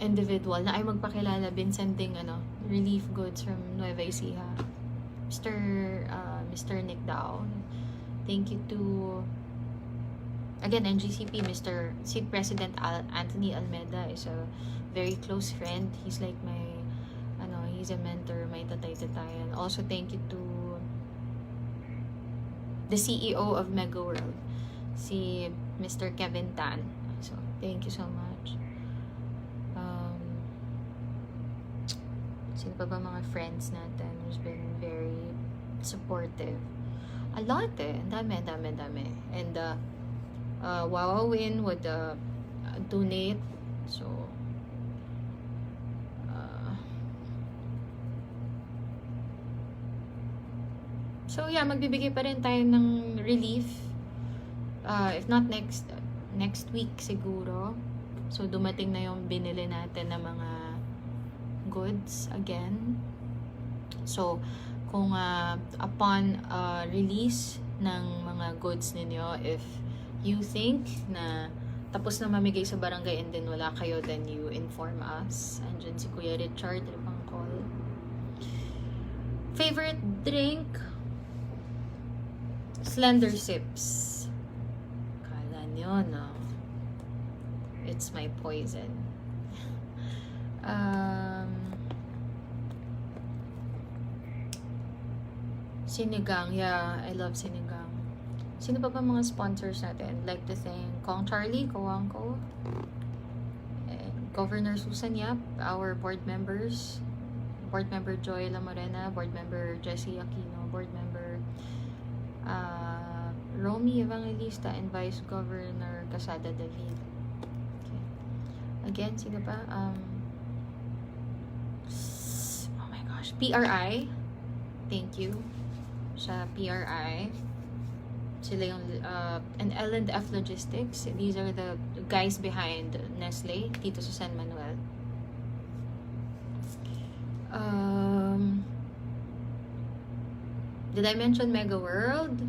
individual na ay magpakilala, been sending relief goods from Nueva Ecija, Mr. Nick Dao. Thank you to again NGCP, si President Anthony Almeida is a very close friend. He's like my he's a mentor, my tatay. And also thank you to the CEO of Mega World, si Mr. Kevin Tan. So thank you so much. Sino pa ba mga friends natin who's been very supportive? A lot Ang dami. And Wawawin would donate. So yeah, magbibigay pa rin tayo ng relief. If not next week siguro. So dumating na yung binili natin na mga goods again. So kung upon release ng mga goods ninyo, if you think na tapos na mamigay sa barangay and then wala kayo, then you inform us. Andyan si Kuya Richard, pang call. Favorite drink? Slender Sips. Kala nyo, no? It's my poison. Sinigang. Yeah, I love sinigang. Sino pa mga sponsors natin? I'd like to thank Kong Charlie, Kowangko, and Governor Susan Yap, our board members, Board Member Joy La Morena, Board Member Jessie Aquino, Board Member Romy Evangelista, and Vice Governor Casada David. Okay. Again, sino pa? Oh my gosh. PRI. Thank you. sa PRI. Sila yung, and L&F Logistics. These are the guys behind Nestle, dito sa San Manuel. Did I mention Mega World?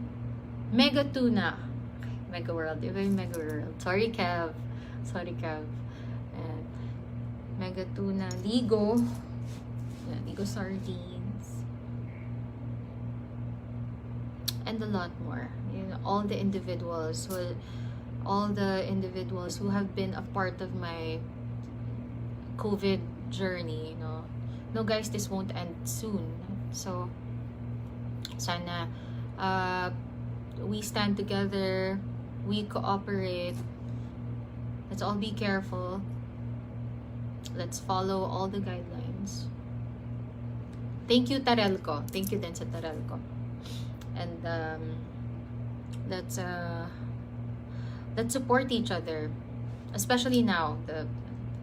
Mega Tuna. Mega World. Iba yung Mega World. Sorry, Kev. And Mega Tuna. Ligo. Yeah, Ligo Sardines. And a lot more. You know, all the individuals who have been a part of my COVID journey, you know. No, guys, this won't end soon. So, sana we stand together, we cooperate. Let's all be careful. Let's follow all the guidelines. Thank you, Tarelco. Thank you din sa Tarelco. And let's support each other, especially now.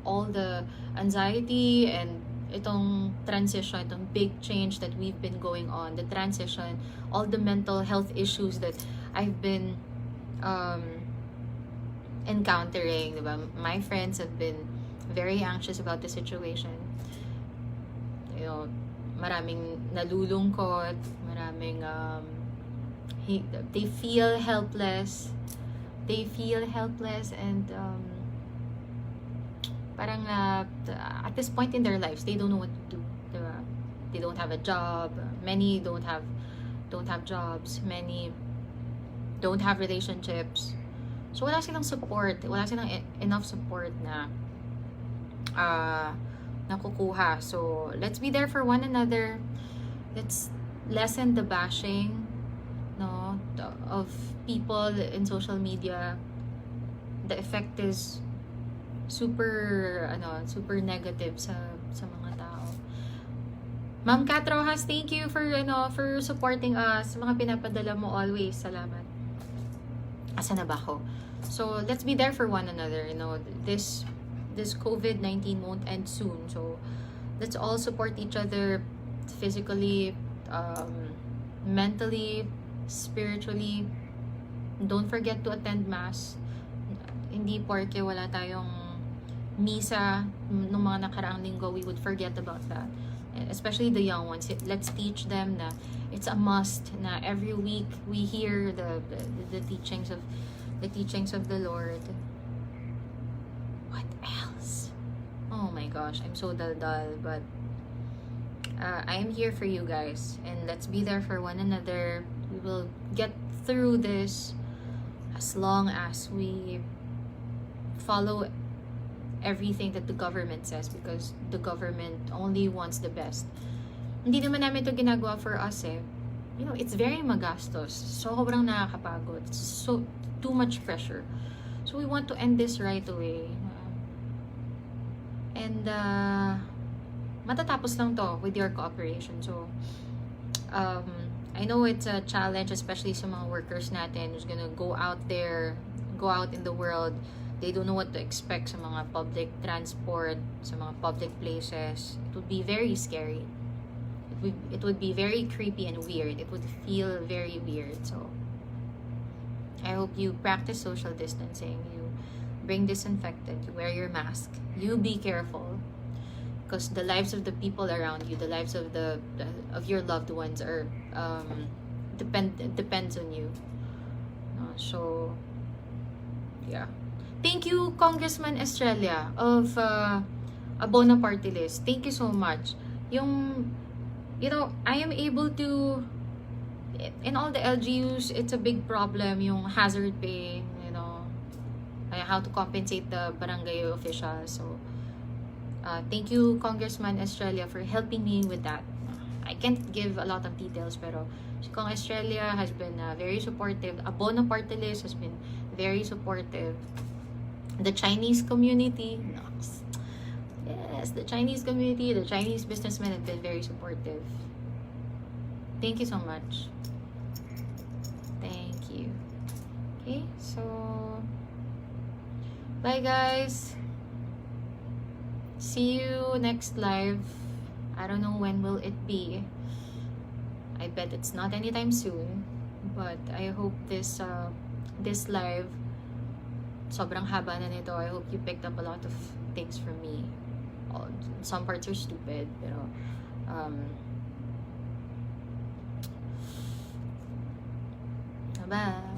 All the anxiety and itong transition, itong big change that we've been going on, the transition, all the mental health issues that I've been encountering, diba? My friends have been very anxious about the situation. You know, maraming nalulungkot, maraming they feel helpless. And parang at this point in their lives, they don't know what to do. Diba? They don't have a job. Many don't have jobs. Many don't have relationships. So wala silang support. Wala silang enough support na nakukuha. So let's be there for one another. Let's lessen the bashing, no, of people in social media. The effect is super negative sa mga tao. Ma'am Kat Rojas, thank you for supporting us. Mga pinapadala mo always. Salamat. Asa na ba ako? So let's be there for one another. You know, this COVID-19 won't end soon. So let's all support each other physically, mentally, spiritually. Don't forget to attend mass. Hindi porke wala tayong misa nung mga nakaraang linggo, we would forget about that. Especially the young ones. Let's teach them na it's a must na every week we hear the teachings of the Lord. What else? Oh my gosh, I'm so dull, but I am here for you guys, and let's be there for one another. We will get through this as long as we follow everything that the government says, because the government only wants the best. Hindi naman namin ito ginagawa for us eh. You know, it's very magastos. Sobrang nakakapagod. So, too much pressure. So, we want to end this right away. And, matatapos lang to with your cooperation. So, I know it's a challenge, especially sa mga workers natin who's gonna go out in the world. They don't know what to expect sa mga public transport, sa mga public places. It would be very scary. It would be very creepy and weird. It would feel very weird. So, I hope you practice social distancing. You bring disinfectant. You wear your mask. You be careful. Because the lives of the people around you, the lives of of your loved ones are depends on you. So, yeah. Thank you, Congressman Estrella of Abona Party List. Thank you so much. I am able to, in all the LGUs, it's a big problem, yung hazard pay, how to compensate the barangay officials. So, thank you, Congressman Estrella, for helping me with that. I can't give a lot of details, pero si Kong Estrella has been very supportive. Abona Party List has been very supportive. The Chinese community, yes, the Chinese community, the Chinese businessmen have been very supportive. Thank you so much. Thank you. Okay, so bye guys. See you next live. I don't know when will it be. I bet it's not anytime soon. But I hope this live, sobrang haba na nito. I hope you picked up a lot of things from me. Some parts are stupid, pero bye.